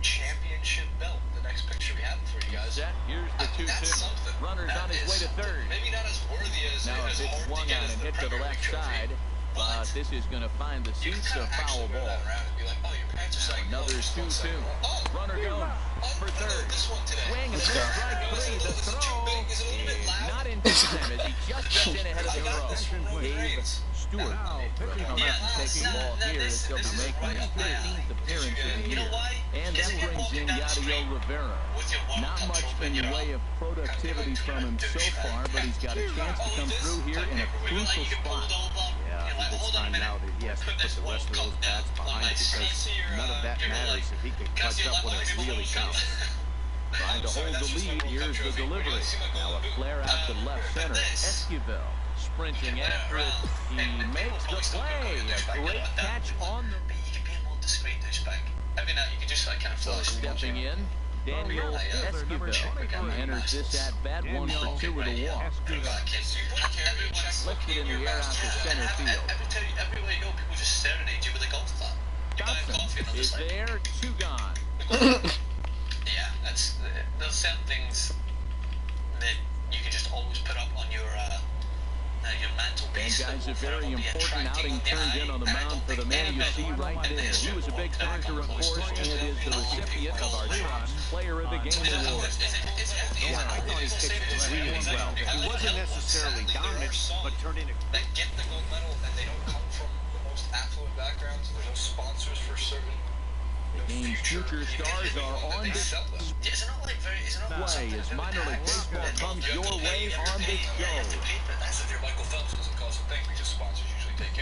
Championship belt. The next picture we have for you guys. Set. Here's the 2-2. Runner's on his way to third. Maybe not as worthy as Now a pitch swung on and hit to the left side. But this is going to find the seats a foul ball. Another 2-2. Runner goes for third. Swing and a strike 3. The throw is not in time as he just gets in ahead of the throw. Dave Stewart coming up and taking the ball here as he'll be making his 15th appearance of the year. And that brings in Yadiel Rivera. Not much in the way of productivity from him so far, but he's got a chance to come through here in a crucial spot. Yeah, this time now that he has to put the rest of those bats behind it because none of that matters if he can clutch up when it really counts. Trying to hold the lead, here's the delivery. Now a flare out to left center. Esquivel sprinting after it. He makes the play. A great catch on the... You can be a more discreet douchebag. Every night you can just like kind of flash. Stepping in, Daniel Esquivel enters this at-bat 1 for 2 with a walk. Lifted in the air out to center field. Everywhere you go, people just staring at you with a golf club. Johnson is there, 2 gone. Yeah, that's those certain things that you can just always put up on your mantelpiece. And guys, a very important outing turned in on the mound for the man you see right there. He was a big factor, of course, and is the recipient of our top player of the game award. Yeah, I thought he pitched really well. He wasn't necessarily dominant, but turned into... That get the gold medal and they don't come from the most affluent backgrounds. There's no sponsors for certain... The game's future stars are on display as minor league baseball comes your way on the show.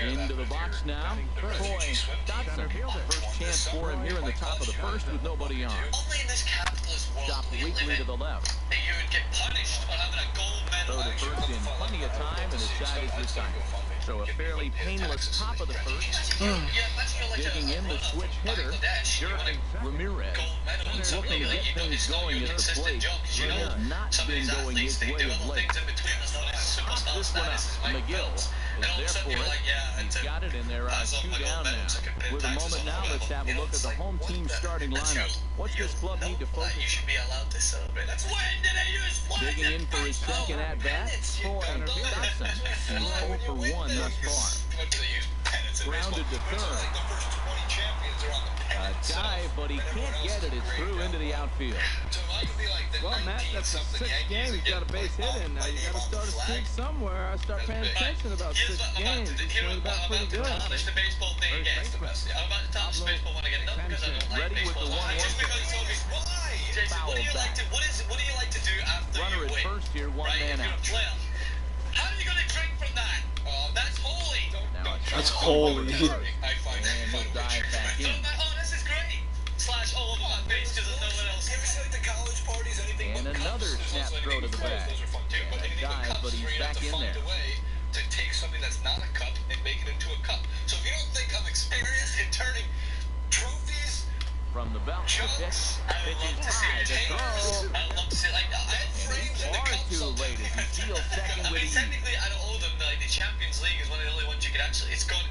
Into the box now. Troy Dodson. First chance for him here in the top of the first with nobody on. Stopped weakly to the left. Throw to first in plenty of time and decided this time. So a fairly painless top of the first. Digging in the switch hitter, Ramirez. Looking to get things going at the plate. It has not been going his way of late. Pops this one up. McGill is there for it. He's got it in there. 2 down now. With a moment now, let's have a look at the home team starting lineup. What's this club need to focus on? You should be allowed to celebrate. That's when did I use Digging in for his second at-bat, Troy Dodson. He's 0 for 1 thus far. Grounded to third. A dive, but he can't get it. It's through into the outfield. Well, Matt, that's the 6th game. He's got a base hit in now. You got to start a streak somewhere. I start paying attention about 6 games. He's swinging back pretty good. Ready with the 1-1. Foul back. What do you like to do after Runner you at win? first here, 1 man out. How are you going to drink from that? That's holy. Now That's holy. And he'll dive back in. Oh, this is great. Slash all over my face because there's no one else. And another snap throw to the back. Dive, but he's back in there. To take something that's not a cup and make it into a cup. So if you don't think I'm experienced in turning trophies From the belt, the pitch. Pitch is high. The throw. I love to see like Far too late as he steals second with ease. technically I don't owe them. Like the Champions League is one of the only ones could actually, it's got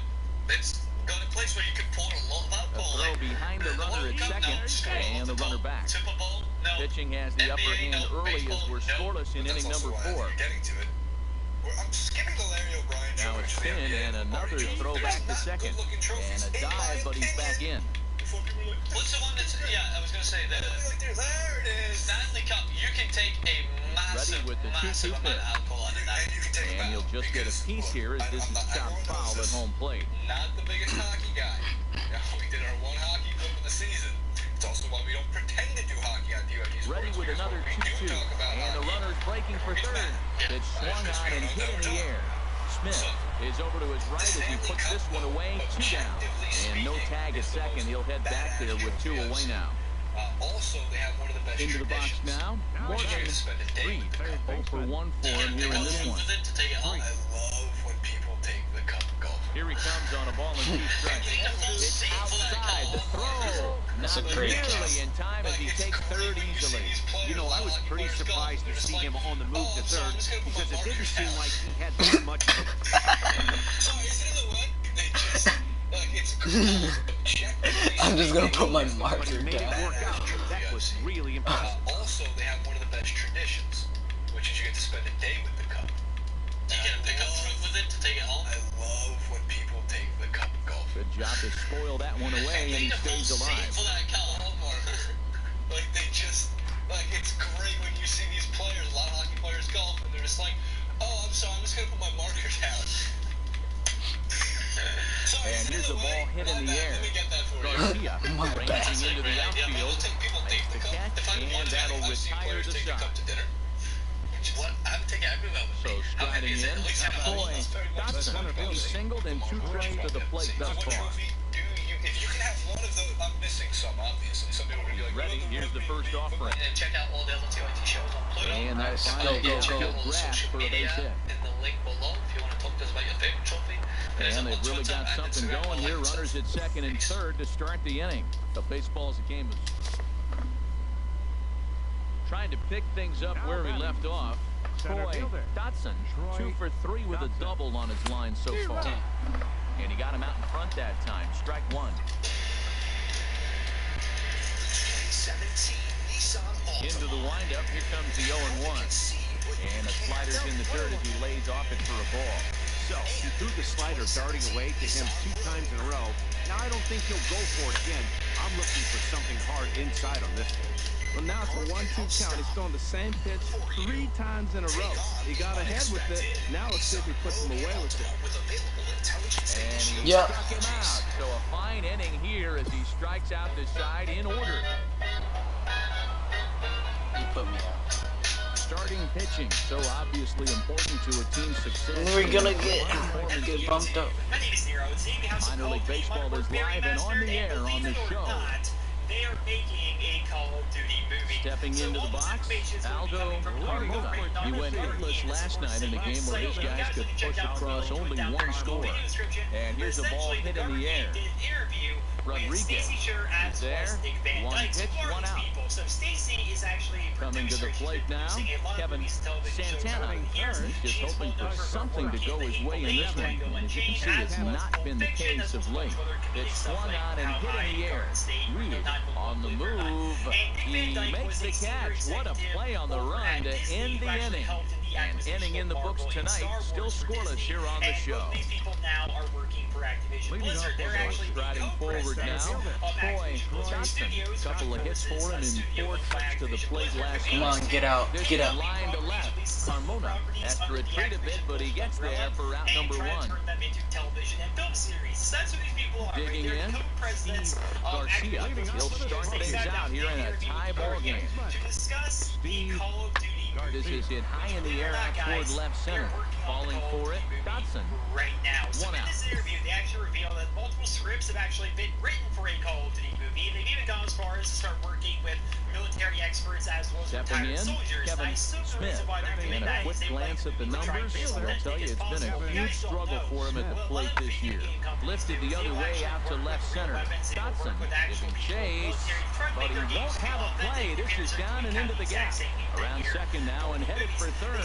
a place where you can pull a lot of that A ball. throw behind the runner at second, and the runner back. Super Bowl, no. Pitching has the upper NBA, hand no. early Baseball, as we're no. scoreless in But inning that's number also why 4. you're getting to it. I'm skipping the Larry O'Brien Now trophy it's to the Finn NBA. and another throw back to second. And a dive, but he's back in. What's the one that's, yeah, I was going to say, there it is. Stanley Cup, you can take a massive, Ready with the 2-2 massive amount of alcohol out of that. And you'll just get a piece here as this is chopped foul at home plate. Not the biggest hockey guy. We did our one hockey clip of the season. It's also why we don't pretend to do hockey on DOD. Ready with another 2-2. And the runner's breaking for third. It's swung on and hit in the air. Smith is over to his right as he puts this one away, 2 down. And no tag at second. He'll head back there with 2 away now. Also, they have one of the best Into the box now. Morgan Reed. 0 for 1 for him here in this one. I love when people take the cup of golf. Here he comes on a ball and 2 strikes. It's outside. The throw. That's a Not great nearly in time as he takes third easily. You know, I was pretty surprised to see him on the move to third because it didn't seem like he had too much of I'm just gonna put my but he marker made it down. work out. That was really impressive. Also, they have one of the best traditions, which is you get to spend a day with the cup. You get a pickup truck with it to take it home. I love when people take the cup of golf. Good job to spoil that one away, and he stays alive. For that home marker. Like they just, like it's great when you see these players, a lot of hockey players golf, and they're just like, oh, I'm sorry, I'm just gonna put my marker down. And here's the ball hit in the air. Garcia ranging into the outfield, makes the catch, and that'll retire the shot. So striding in, Boy Dotson. He singled and 2 trips to the plate thus far. If you can have one of those, I'm missing some, obviously. Some people will be like, Ready, here's the first offering. And check out all the other TIT shows on Pluto. And that final good grasp for a base hit. In the link below, if you want to talk to us about your favorite trophy. And they've really got something going here. Runners at second and third to start the inning. The baseball's a game of trying to pick things up where we left off. Troy Dotson, 2 for 3 with a double on his line so far. And he got him out in front that time. Strike 1. Into the windup. Here comes the 0-1. And a slider's in the dirt as he lays off it for a ball. So, he threw the slider darting away to him 2 times in a row. Now, I don't think he'll go for it again. I'm looking for something hard inside on this pitch. Well, now it's a 1-2 count. He's throwing the same pitch 3 times in a row. He got ahead with it. Now let's see if he puts him away with it. And he struck him out. So a fine inning here as he strikes out the side in order. You put me out. Starting pitching, so obviously important to a team's success. We're gonna get bumped up. My name is Nero. Today we have some Minor League Baseball is live and on the air on the show. They are making a Call of Duty movie. Stepping into the box, Aldo Carmona. He went hitless last night in a game where his guys could push across only 1 score. And here's a ball hit in the air. Rodriguez is there. 1 pitch, 1 out. So Stacy is actually Coming to the plate now, Kevin Santana. He's just hoping for something to go his way in this one. And as you can see, it's not been the case of late. It's swung on and hit in the air. Reed on the move. He makes the catch. What a play on the run to end the inning. And inning in the books tonight, still scoreless here on the show. These people now are working for Activision Blizzard. They're actually Striding forward now. Troy Tyson, couple of hits for him and 4 trips to the plate last Come on, night. get out, This get is out. line to left. Carmona has to retreat a bit, but he gets there for route number 1. Turn them into television and film series. That's what these people are. Digging They're in, co-presidents of Garcia. Activision He'll Blizzard. start They things sat out down here in a interview tie with ball Garcia game. to discuss the Call of Duty This is hit high in the air out toward left center. Falling for it, Dotson. Right now. So 1 in out. this interview, they actually revealed that multiple scripts have actually been written for a Call of Duty movie. They've even gone as far as to start working with military experts as well as Stepping retired in, soldiers. Kevin I assume the Smith. reason why they're doing And a that quick is they would glance like at the to try and numbers, be as I'll tell you, it's been a possible. huge struggle for him at the plate this year. Lifted the other way out to left center. Dotson is in chase, but he won't have a play. This is down and into the gap. Around second now and headed for third.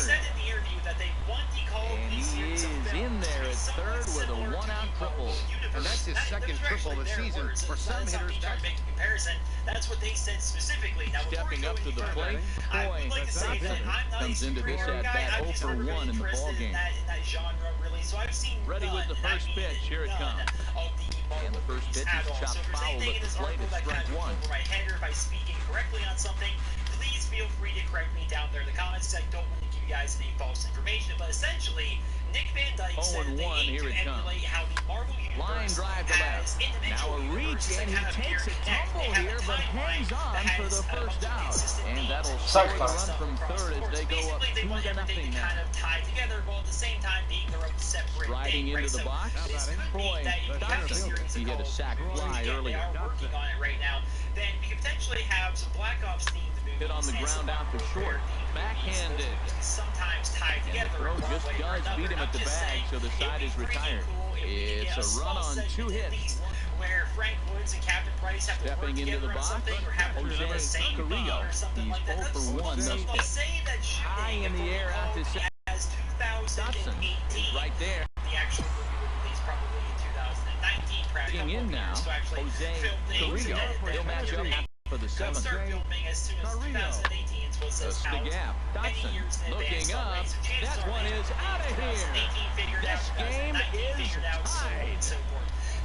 And he is in there at third with a one-out triple. And that's his second triple of the season. For some hitters, that's what they said specifically. Now, stepping up to the plate, boy, Dotson comes into this at-bat 0 for 1 in the ballgame. Ready with the first pitch. Here it comes. And the first pitch is chopped foul at the plate. It's strike one. If I speak incorrectly on something, please feel free to correct me down there in the comments. I don't want to give you guys any false information, but essentially, Nick Van Dyke said they aim to emulate how the Marvel line drive to left. Now a reach, and he takes a tumble here, but hangs on for the first out. And that'll start the run from third as they go up 2-0 now. Striding into the box, Troy Dotson. He hit a sac fly earlier. Working on it right now. Then we could potentially have some Black Ops themed movies. Hit on the ground out to short. Backhanded. Sometimes tied together. Throw just does beat him at the bag, so the side is retired. It's a run on 2 hits. Where Frank Woods and Captain Price have to work together on something, or have to do the same thing or something like that. He's 0 for 1 thus far. High in the air out to second. Dotson is right there. The actual movie was released probably in 2019. Getting in now, Jose Carrillo. He'll match up for the 7th. That's the gap. Dotson looking up. That one is out of here. This game is tied.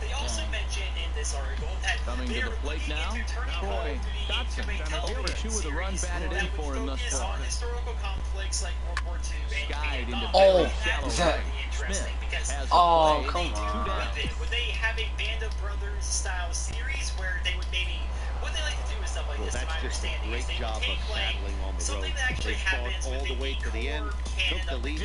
They also mentioned in this article that coming to the plate now, Troy Dotson. 0 for 2 with a run batted in for him thus far. Historical conflicts like World War II skied into shallow right. Smith has oh, come on. Would they have a Band of Brothers style series where they would maybe, what they like to do is stuff like this, to my understanding, is they would take like something that actually happens all the way to the end, took the lead,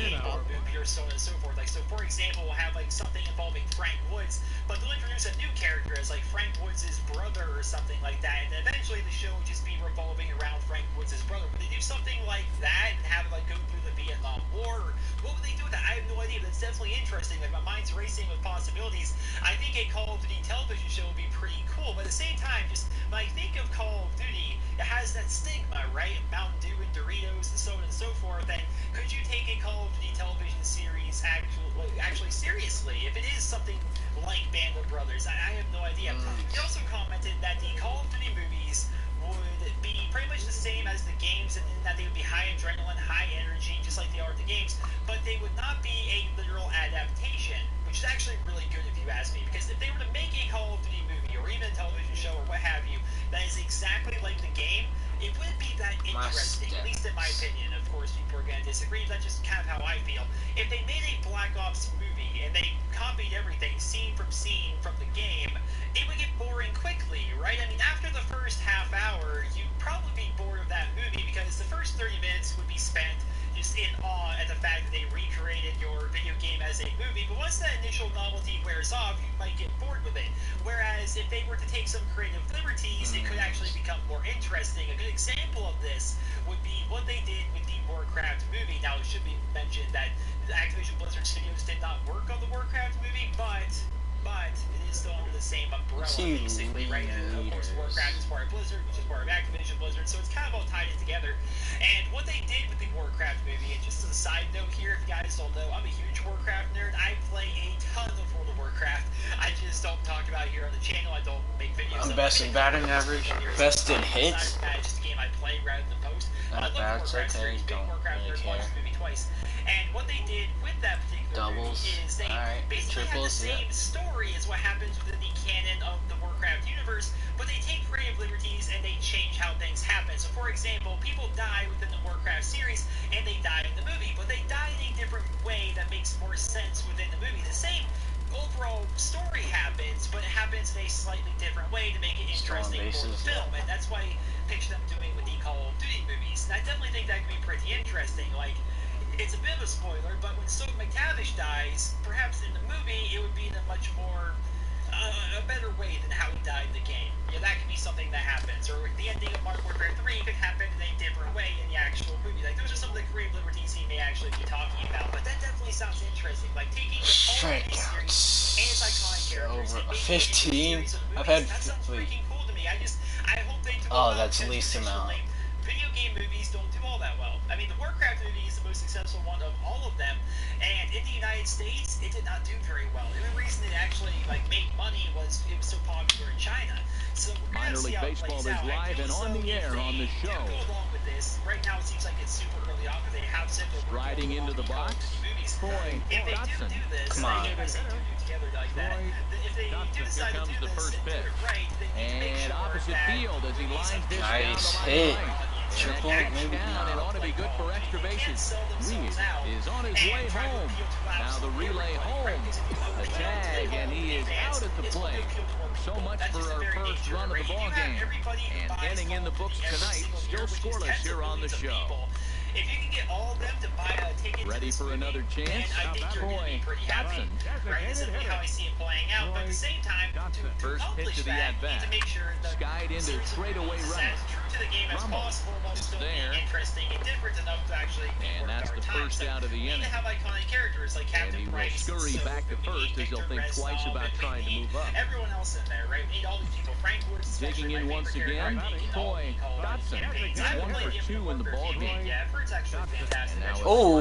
or so on and so forth. Like, so for example, we'll have like something involving Frank Woods, but they'll introduce a new character as like Frank Woods' brother or something like that, and eventually the show would just be revolving around Frank Woods' brother. Would they do something like that and have it like go through the Vietnam War? Or what would they do with that? I have no idea, but it's definitely interesting. Like, my mind's racing with possibilities. I think a Call of Duty television show would be pretty cool, but at the same time, just when I think of Call of Duty, it has that stigma, right? Mountain Dew and Doritos and so on and so forth. And could you take a Call of Duty television series actually seriously? If it is something like Band of Brothers, I have no idea. He also commented that the Call of Duty movies would be pretty much the same as the games, and that they would be high adrenaline, high energy, just like they are the games, but they would not be a literal adaptation, which is actually really good if you ask me, because if they were to make a Call of Duty movie, or even a television show, or what have you, that is exactly like the game, it wouldn't be that interesting, at least in my opinion. Of course, people are going to disagree, that's just kind of how I feel. If they made a Black Ops movie, and they copied everything, scene from the game, it would get boring quickly, right? I mean, after the first half hour, you'd probably be bored of that movie, because the first 30 minutes would be spent just in awe at the fact that they recreated your video game as a movie. But once that initial novelty wears off, you might get bored with it. Whereas if they were to take some creative liberties, it could actually become more interesting. A good example of this would be what they did with the Warcraft movie. Now, it should be mentioned that the Activision Blizzard Studios did not work on the Warcraft movie, but it is still under the same umbrella, basically, right? And of course, Warcraft is part of Blizzard, which is part of Activision Blizzard, so it's kind of all tied in together. And what they did with the Warcraft movie, and just as a side note here, if you guys don't know, I'm a huge Warcraft nerd. I play a ton of World of Warcraft. I just don't talk about it here on the channel. I don't make videos. I'm best in batting average, best in hits. It's just a game I play rather than post. Not bad, it's okay, don't really care. Twice. And what they did with that particular doubles, movie is they basically triples, had the same story as what happens within the canon of the Warcraft universe, but they take creative liberties and they change how things happen. So, for example, people die within the Warcraft series and they die in the movie, but they die in a different way that makes more sense within the movie. The same overall story happens, but it happens in a slightly different way to make it interesting for the film, and that's why I picture them doing with the Call of Duty movies. And I definitely think that could be pretty interesting. Like, it's a bit of a spoiler, but when Soap McTavish dies, perhaps in the movie, it would be in a much more, a better way than how he died in the game. Yeah, that could be something that happens. Or the ending of Modern Warfare 3 could happen in a different way in the actual movie. Like, those are some of the creative liberties he may actually be talking about, but that definitely sounds interesting. Like, taking the whole series and its iconic characters and making 15. I've had. that sounds freaking cool to me. I hope they do. Oh, that's the least amount. Video game movies don't do all that well. I mean, the Warcraft movie is the most successful one of all of them, and in the United States, it did not do very well. The only reason it actually made money was it was so popular in China. So Minor League Baseball is live and on the air on the show. Go along with this. Right now, it seems like it's super early on, but they have said they're Riding into the box, Troy if they Dotson. do this, Come on. together like that. If they do decide to do this and do it right, then you can make And sure opposite that field as he lines this Nice down the hit. line. Triple, maybe Down, it ought to be good for extra bases. Reed is on his way home. Now the relay home. The tag, and he is out at the plate. So much for our first run of the ball game. And getting in the books tonight, still scoreless here on the show. If you can get all of them to buy a ticket, Ready for another chance? I think you're going to be pretty happy. Right? This is how I see it playing out. But at the same time, to First accomplish pitch of the that, you need at-bat. to make sure the Skied into series of straightaway movies is runner. as true to the game as Ramos possible, while is still there. being interesting and different enough to actually be And worth that's our the time. first So out of the you need inning. to have iconic characters like And he Captain will Price, scurry back to first as he'll think twice about trying to move up. Everyone else in there, right? We need all these people. Frank Woods, Digging in once again, Troy Dotson. He's 1 for 2 in the ball game. Yeah, Bird's actually fantastic. Oh,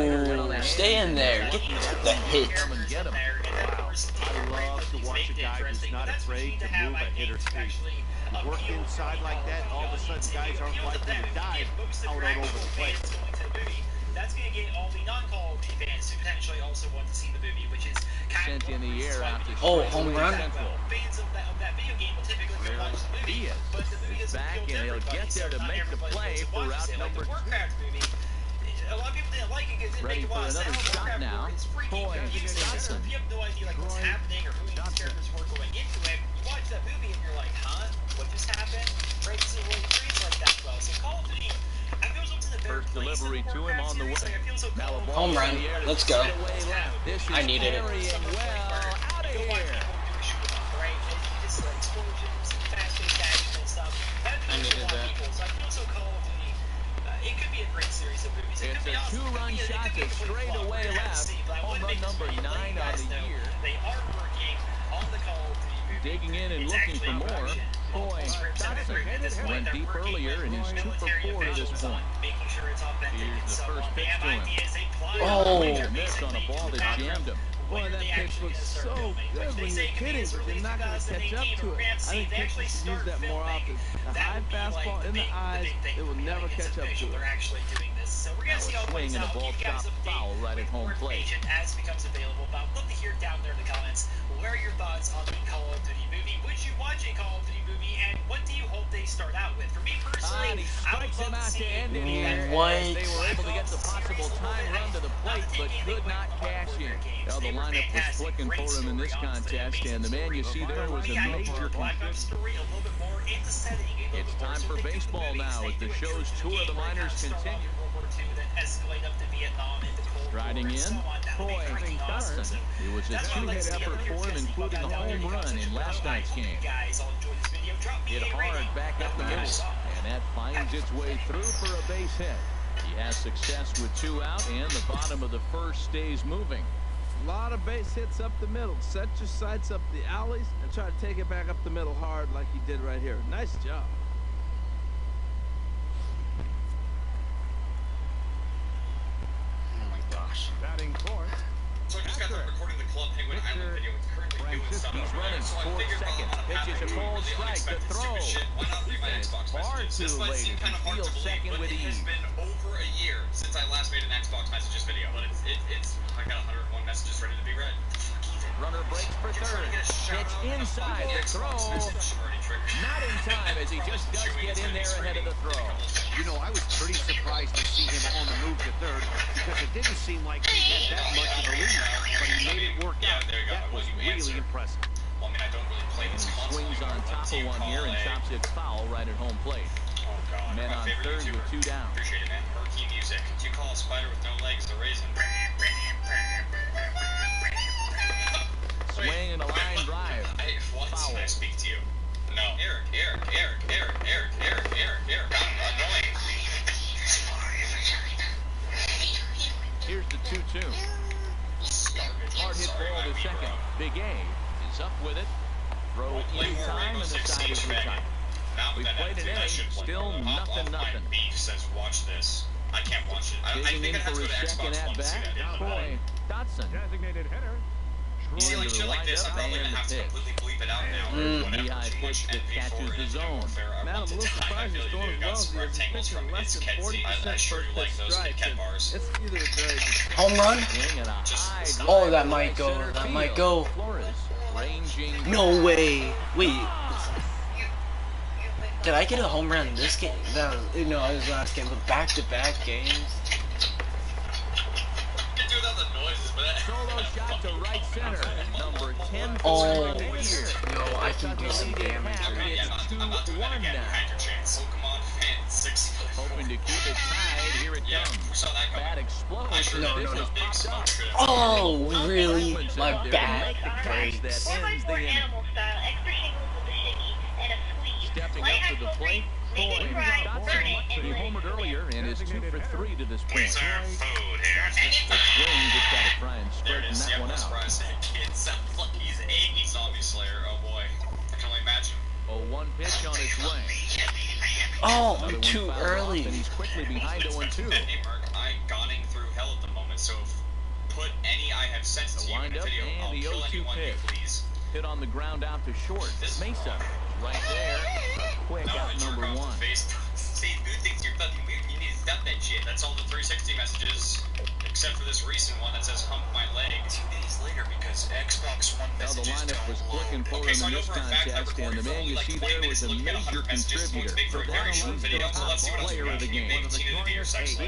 stay in there. Get the hit. Get him. I love to watch a guy who's not afraid to move a hitter's feet. You work inside like that, all of a sudden guys aren't likely to dive out all over the place. That's going to get all the non-Call of Duty fans who potentially also want to see the movie, which is kind Sent in the air out to Oh, home run. Fans of that video game will typically go watch the movie, but the movie doesn't back, appeal to and he'll everybody, get there so to not make the everybody play goes and for watches route it. Like number the Warcraft movie, a lot of people didn't like it because it didn't Ready make a for lot of another sense. shot Warcraft now. is freaking Troy confusing. Dotson. If you have no idea what's happening or who these characters were going into it, you watch that movie and you're like, huh? What just happened? Right? So it reads like that well. So Call of Duty, I feel it's in the better First place delivery in the to him Warcraft on the series. way. Like, I feel so Now a ball Home run. in the air to Let's go. straightaway left. This is I needed it. carrying well out of here. Right? And just explosions and fast-paced action and stuff. I needed that. So I feel so Call of Duty. It could be a great series of movies. It It's could be a awesome. two-run It could be shot a to complete flop. straightaway We're gonna have to left. see, but I Home wanted to run make this number video to let 9 you on guys the know year. They are working on the Call of Duty movie. Digging in and It's looking for actually more. production. Troy Scripts have been written at this Dotson point. went They're deep working earlier with and is 2 for military 4 to this officials on point. making sure it's authentic. Here's the So first pitch they to have him. ideas. They plot Oh. it. Missed on a ball that jammed him. Boy, that pitch looks so good when you're kidding, but they're not going to catch up to it. I think pitchers should use that more often. A high fastball in the eyes, it will never catch up to it. They're actually doing this. So we're going to see how it Swing plays and a out. ball Give you guys chopped an update foul right at with home more plate. information as it becomes available. But I'd love to hear down there in the comments, what are your thoughts on the Call of Duty movie? Would you watch a Call of Duty movie, and what do you hope they start out with? For me personally, And he I would strikes him love to out to see end it here. What? They were able to get the possible time run to the plate, but could not cash in. Well, the lineup was flicking for him in this contest, and the man you see there was a major contributor. It's time for baseball now as the show's tour of the minors continue. Striding in, Troy Dotson. It was a two-hit effort for him, including a home run in last night's game. Hit hard back up the middle, and that finds its way through for a base hit. He has success with 2 out, and the bottom of the first stays moving. A lot of base hits up the middle. Set your sights up the alleys and try to take it back up the middle hard like he did right here. Nice job. Oh my gosh. Batting fourth. So I just got done recording the Club Penguin Island video. It's currently doing stuff He's over running there. So I fourth figured, second. well, Pitches a cold strike to throw. Why not read my Xbox Far messages? too This might late. seem kind of hard to Steals believe, second but with it has ease. been over a year since I last made an Xbox messages video. But I got 101 messages ready to be read. Runner breaks for third. Pitch inside the throw. Not in time as he just does get in there ahead of the throw. You know, I was pretty surprised to see him on the move to third because it didn't seem like he had that much of a lead, but he made it work out. That was really impressive. Well, I mean, I don't really play And this he console. swings on top of one here and chops it foul right at home plate. Oh, God. Men My on favorite third YouTuber. with 2 down. Appreciate it, man. Hurricane music. You call a spider with no legs the raisin. Swing and a line drive. What? Foul. I speak to you. No. Eric. I'm annoying. Big A is up with it. Throw in time, and the side is retired. We played an inning, still nothing. Beef says, watch this. I can't watch it. I think I have to go to Xbox One to see that. Boy, Dotson. Designated hitter. You see, like shit like this, I'm probably gonna have to completely bleep it out now. Knee-high pitch that catches the zone. Man, I'm a little surprised he's throwing as well as he is. He's pitching less than 40% first pitch strikes. It's either very Home run? Swing at a high drive Oh, that to might right go. center That field. might go. Flores ranging. No way. Wait. Did I get a home run in this game? That was, no, it was last game, but back-to-back games. Solo shot to right center. Number 10 for Oh, the year. no, I can do some damage. It's 2-1 now. Hoping to keep it tied. Here it comes. Bad explosion. No, This no, no. is popped up. Oh, really? My bad. That ends the inning. Stepping up to the plate. Boy, he homered earlier and is 2 for 3 to this point. The swing just got to try and straighten that one out. Kid sounds like he's 80 Zombie Slayer. Oh boy, I can only imagine. Oh, one pitch on its way. Oh, Another I'm one too fouled early. off, and he's quickly behind 0-2. Hey Mark, I'm gunning through hell at the moment, so put any I have sent to you in wind the up video. and I'll the kill 0-2 anyone you pitch. please. Hit on the ground out to short. Mesa right there. Quick out number 1. See, who thinks you're fucking weird? You need to stop that shit. That's all the 360 messages, except for this recent one that says hump my leg. 2 days later, because Xbox One Now the messages lineup was don't clicking for Okay, him so I in know this for a fact that contest, and the man you see there was a major contributor. For a very short video, so let's see what Player of the game. He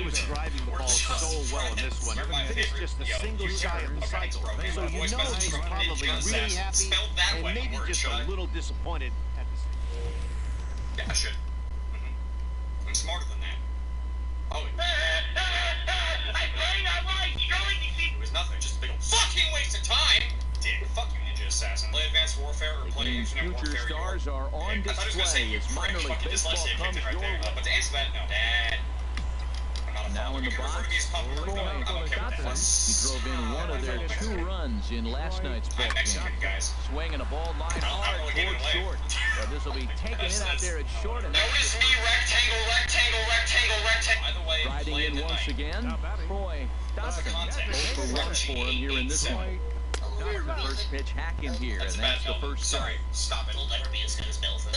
was driving the ball so well in this one. Finished just a single shot in the cycle. So you know he's probably really happy and maybe just a little disappointed at the same time. Yeah, I should. I'm smarter than that. Oh, it was nothing, just a big old fucking waste of time! Dick, fuck you, Ninja Assassin. Play Advanced Warfare or play Game's Infinite future Warfare. stars are on I thought I was gonna say display you as minor league fucking baseball dyslexia comes kicked it your right there. way. But to answer that, no, Dad. I'm not a Now in the box, Roy Dotson. He drove in one of their 2 runs in last night's ball I'm Mexican, game. guys. Swinging a ball line hard towards short. But this will be taken in out there at short. And Notice me, rectangle. By the way, riding play in the once night. again, Roy Dotson. 0 for 1 for him here in this one. The first pitch hacking here, and that's the first Sorry, strike. stop it. It'll never be as good as Milton.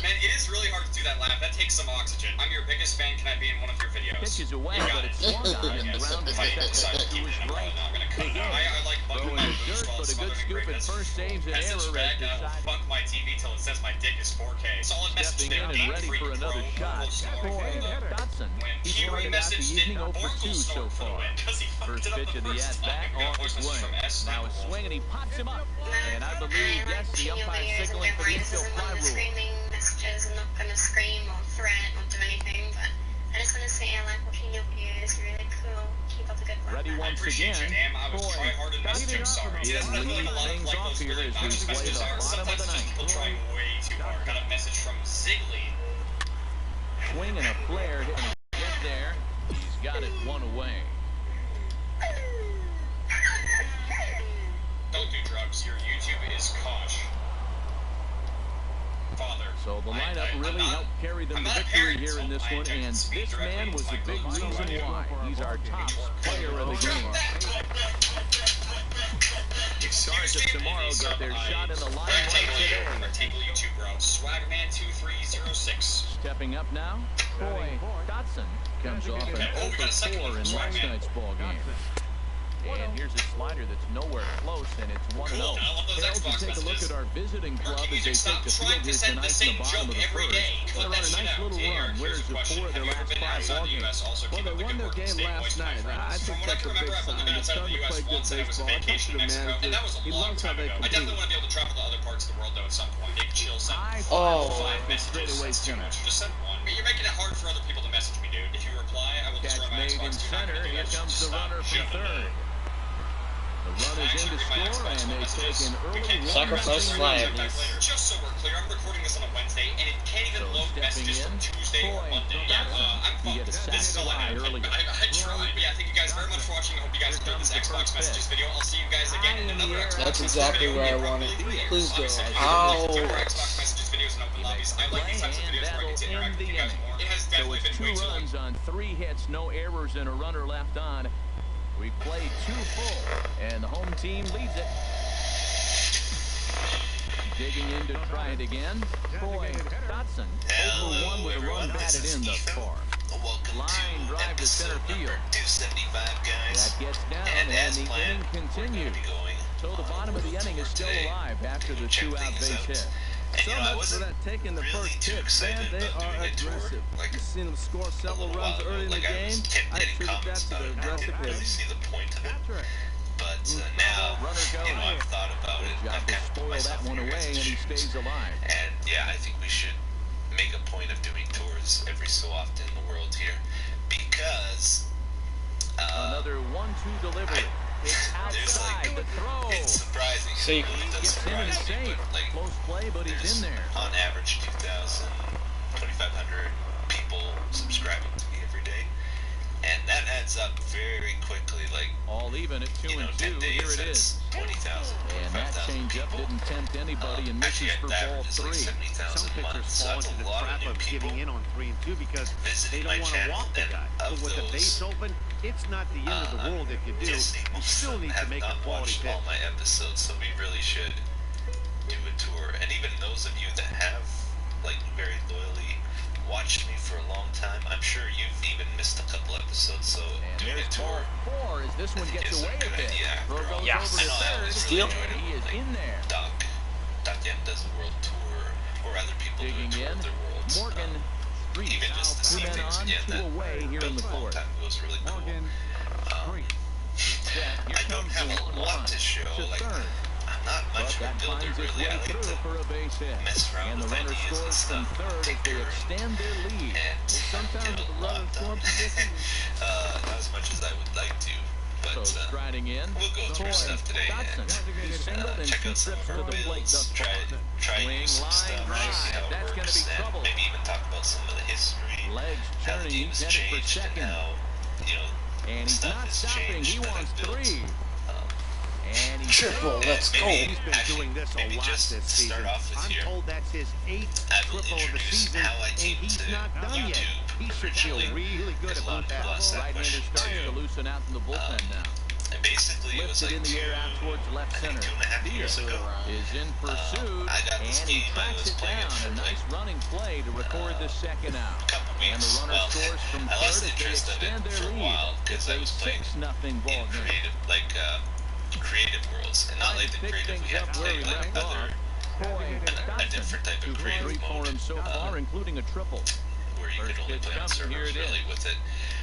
Man, it is really hard to do that laugh. That takes some oxygen. I'm your biggest fan. Can I be in one of your videos? Pitches away, but it's swung on and grounded to his right. Big A. I like Throwing bugging my the dirt, but a good scoop at first, saves an error at the side. Fuck my TV till it says my dick is 4K. Solid message Stepping in and ready for another shot. Roy Dotson. He started out the evening 0 for 2 so far. First pitch of the at-bat off his way. Now a swing and he pops him up. And I believe, yes, the umpire signaling for the infield fly rule. Screaming messages. I'm not going to scream or threat or do anything, but I just want to say I like watching your videos. Really cool. Keep up the good work. Ready once again. Roy Dotson. He'll lead things off here as we play the bottom of the ninth. Got a message from Ziggly. Swing and a flare, and get there. He's got it 1 away. Don't do drugs. Your YouTube is Kosh. Father. So the lineup really helped carry them to victory here in this one, and this man was the big reason why. He's our top player of the game. Stars of tomorrow got their shot in the limelight today. Rectangle YouTube, bro. Swagman2306. Stepping up now, Roy Dotson comes off an 0 for 4 in last night's ball game. And here's a slider that's nowhere close, and it's 1-0. Harold, you take a look at our visiting club as they take the field here tonight in the bottom of the first. They're on a nice little run, winners of 4 of their last 5 ball games. Well, they won their game last night. I think that's a big sign. They're starting to play good baseball. I talked to the manager. He loves how they I definitely compete. want to be able to travel to other parts of the world, though, at some point. Big chill send. Oh. 5 messages. Straightaway That's too center. much. Just send 1. You're making it hard for other people to message me, dude. If you reply, I will Catch destroy my made in Xbox. center. Here comes the runner from third. The run is in to score, and they take an early Sacrifice fly, at least. Just so we're clear, I'm recording this on a Wednesday, and it can't even So load stepping Stepping in, Tuesday or Monday. Yeah, I'm you get a this is all I sack know. earlier. I tried, but yeah, thank you guys very much for watching. I hope you guys enjoyed this Xbox messages video. I'll see you guys again in another Xbox That's exactly where I wanted. Please go. Ow. Xbox messages videos and open lobbies. I like these types of videos where I get to interact with you guys more. It has definitely been way too long. 2 runs on 3 hits, no errors, and a runner left on. We played 2 full, and the home team leads it. Digging in to try it again. Troy Dotson, over 1 with a run batted in thus far. Line drive to center field. 275, guys. That gets down, and the inning continues. So the bottom of the inning is still alive after the 2-out base hit. So much for that taking the first pitch, man. They are aggressive. You've seen them score several runs early in the game. I attribute that to the aggressive I really pitch. see the point of it. But now, I've thought about it. Job I've to kind of put spoil that myself one in your away, and guys' he shoes. stays alive. And yeah, I think we should make a point of doing tours every so often in the world here, because Another 1-2 delivery. It's outside the throw. it's surprising. See. It really does Gets in and surprise me, safe. but like Close play, but he's there's in there. on average 2,000, 2,500 people subscribing to me every day, and that adds up very quickly. Like, All even at 2 you know, and 10 2. days, Here it that's is. 20,000, And that 25,000 changeup people. didn't tempt anybody and Actually, misses for that ball average is like 3. 70,000 Some a month, pitchers so fall that's into a the lot of trap new of people giving in on 3 and 2 because they visiting don't my want to channel, walk the and guy. of But with the base those, open, it's not the end of the world if you do. Disney, You most still of them need to have make a not quality watched pitch. all my episodes, so we really should do a tour. And even those of you that have, like, very loyally watched me for a long time, I'm sure you've even missed a couple episodes, so And doing a there's tour ball 4 as this one gets is a away good a bit. idea. Throw after all. goes Yes. over I to know I third. always Steal. really enjoyed He it. is Like, in there. Doc M does a world tour, or other people do a Digging tour in. of their worlds. Morgan Street. Even just to 2 see men things on, again 2 that away here in built the a long 4th. time ago was really cool. Set. Here I don't comes have the a 1-1 lot to show. to Like, third. I'm not But much of a that builder, finds its really. way I like through to for a base hit. mess around And the with runner ideas and scores from stuff. third as Take they care extend their lead. and Sometimes get with a the lot runner scoring done. position, Not as much as I would like to, So but striding in, we'll go through Troy stuff today Dotson. and He singled and check 2 out some trips of to our the plate thus builds, far. try Swing, use some line, stuff, drive. see how it That's gonna works, be and trouble. maybe even talk about some of the history, Legs how the churning, game he's has headed for changed, and second. how, you know, And he's stuff not has stopping. changed He that wants I've built. 3. And he's Triple. Let's go. Maybe, He's been actually, doing this a maybe lot just this season. start off with I'm here. told that's his 8th I will triple of the introduce season, how I and came he's to not done yet. YouTube He should feel originally, really good because a lot about of people that. ask that right-hander question starts to too. loosen out in the bullpen now. And basically, it was Lifted like in the air out towards left I think center. 2.5 years ago. Is in pursuit, I got this and he game. I tracks was it playing down. it for A nice running play to record the second out. couple And the weeks. runner Well, scores from I third lost as they interest of it extend their for a lead. while because I It's was a playing 6-0 ball in game. creative, like creative worlds, and not Trying like to the pick creative we things have up where today, he like left other, off. a different type of 2 for creative 3 for mode, him so far, including a triple. where you First could only pitch play on coming, here servers it really is. with it.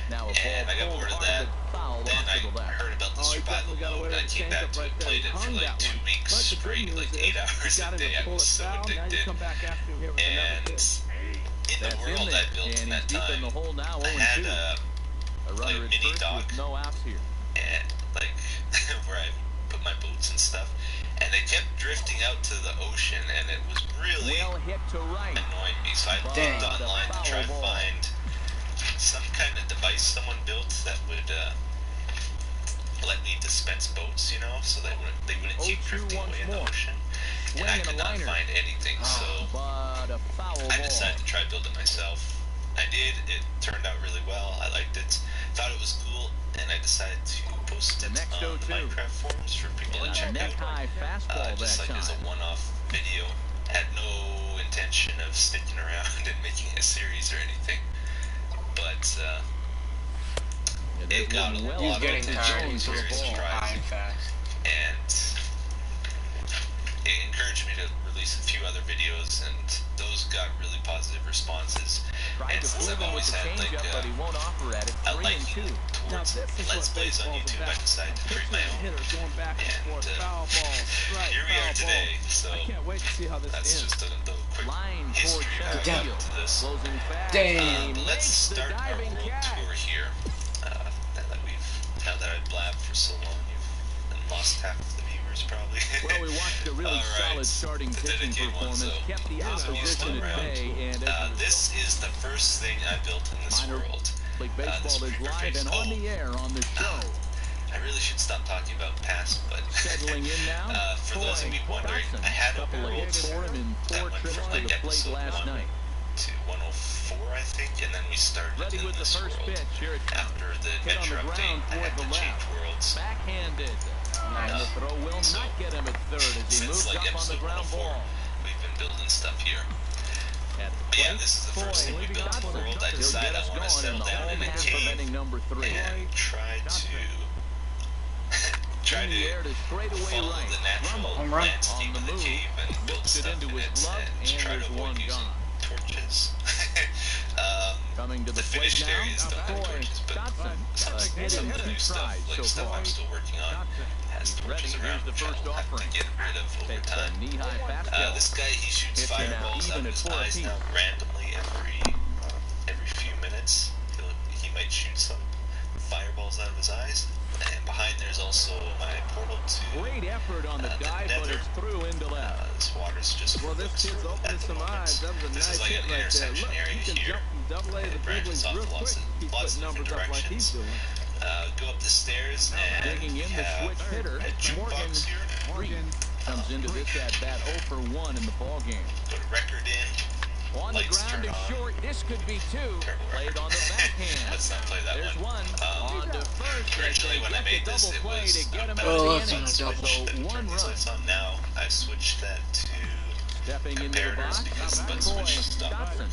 Now a And I got ball bored pulled of hard that. but fouled Then off I to the left. heard about the Oh, he survival definitely got away mode. I with the came back changeup to right it, there. played it for Hung like that 2 one. weeks But the good straight, news like is 8 he hours got a him day. to I pull was it so foul. Now you addicted. come back after him here with another And pitch. in the That's in world there, I built and in he's that deep in time, the hole now, I 0-2. had A runner like at mini first dock, with no outs here. and like where I put my boats and stuff, and they kept drifting out to the ocean, and it was really Well hit to right. annoying me. So I Dang. looked online to try to Foul ball. find some kind of device someone built that would let me dispense boats, you know, so they wouldn't keep 0-2 drifting once away in the more. ocean. Swing And I and a could not liner. find anything, so But a foul I ball. decided to try to build it myself. I did. It turned out really well. I liked it. Thought it was cool, and I decided to post The it next on the 0-2. Minecraft forums for people And to a check neck out. high fastball Just that like as a time. one-off video. Had no intention of sticking around and making a series or anything. But Yeah, it got a well He's lot of getting attention. tired. It He's was very very high surprising. and fast. And it encouraged me to release a few other videos, and those got really positive responses. Tried And to since fool I've him with always the had like changeup, but he won't offer at it. a 3-2. liking Now towards this is Let's what Plays on baseball's YouTube, I about. decided to create Pitchers my and own. hitters going back and And, forth. Foul ball, strike, Here we foul are today, ball. so I can't wait to see how this that's ends. just a little quick Line towards history center Damn. field. to this. Closing fast. Damn. He Let's makes the start our diving world catch. tour here. Now that I've blabbed for so long, you've lost half of the viewers times probably. Well, we watched a really Alright, solid starting pitching game one, performance, so kept the opposition at bay, and this is the first thing I built in this world. League Baseball is live and on the air on the show. I really should stop talking about past, but Settling in now. for those of you wondering, I had a world for him in 4 that went trips from to like the plate episode last 1 night. to 104, I think, and then we started Ready in with the this first world. pitch. Here it comes. After the Hit on adventure the update, ground I toward had to the change left. worlds. Backhanded. And the throw will not get him at third as he Since moves like up on the episode ground 104, ball. we've been building stuff here. At the But yeah, plate, this is the first thing we built in the world. I He'll decided get I us want to going in settle the down home in a half of cave inning number 3. and try to In the air to straightaway follow right. the natural Home run. landscape On the of the move. cave and build Looks it stuff into in his it glove, and and try to there's avoid one using gone. torches. Coming to the plate finished now. areas don't have Troy torches, but Dotson. some Hit him of the 2 new stuff, tries like so stuff far. I'm still working on, has torches Ready, around, here's the which first I'll have to offering. get rid of over Takes a time. knee-high fastball. This guy, he shoots Pitcher now fireballs out even of at his 4 eyes apiece. now randomly every few minutes. He might shoot some fireballs out of his eyes. And behind there's also my portal to Great effort on the dive, but nether. it's through into left. This water's just Well, this kid's opening some eyes. That was a This nice is like hit an right there. intersection Look, area he can here. jump from double A to It big branches leagues off real quick. He's lots putting of numbers different up like he's directions. doing. Go up the stairs and Digging in the have switch hitter. a Morgan jukebox here. comes into this at-bat 0 for 1 in the ball game. Put a record in. On the Lights ground turn is on. short. This could be 2. Terrible Played record. on the backhand. Let's not play that There's one. one. On to first. Originally, when I made this, it play was to get him better out Oh, of that's the inning. not a double. So Turn 1 these run. lights on now. I switched that to Stepping into the comparators box. because the Troy switch stopped Dotson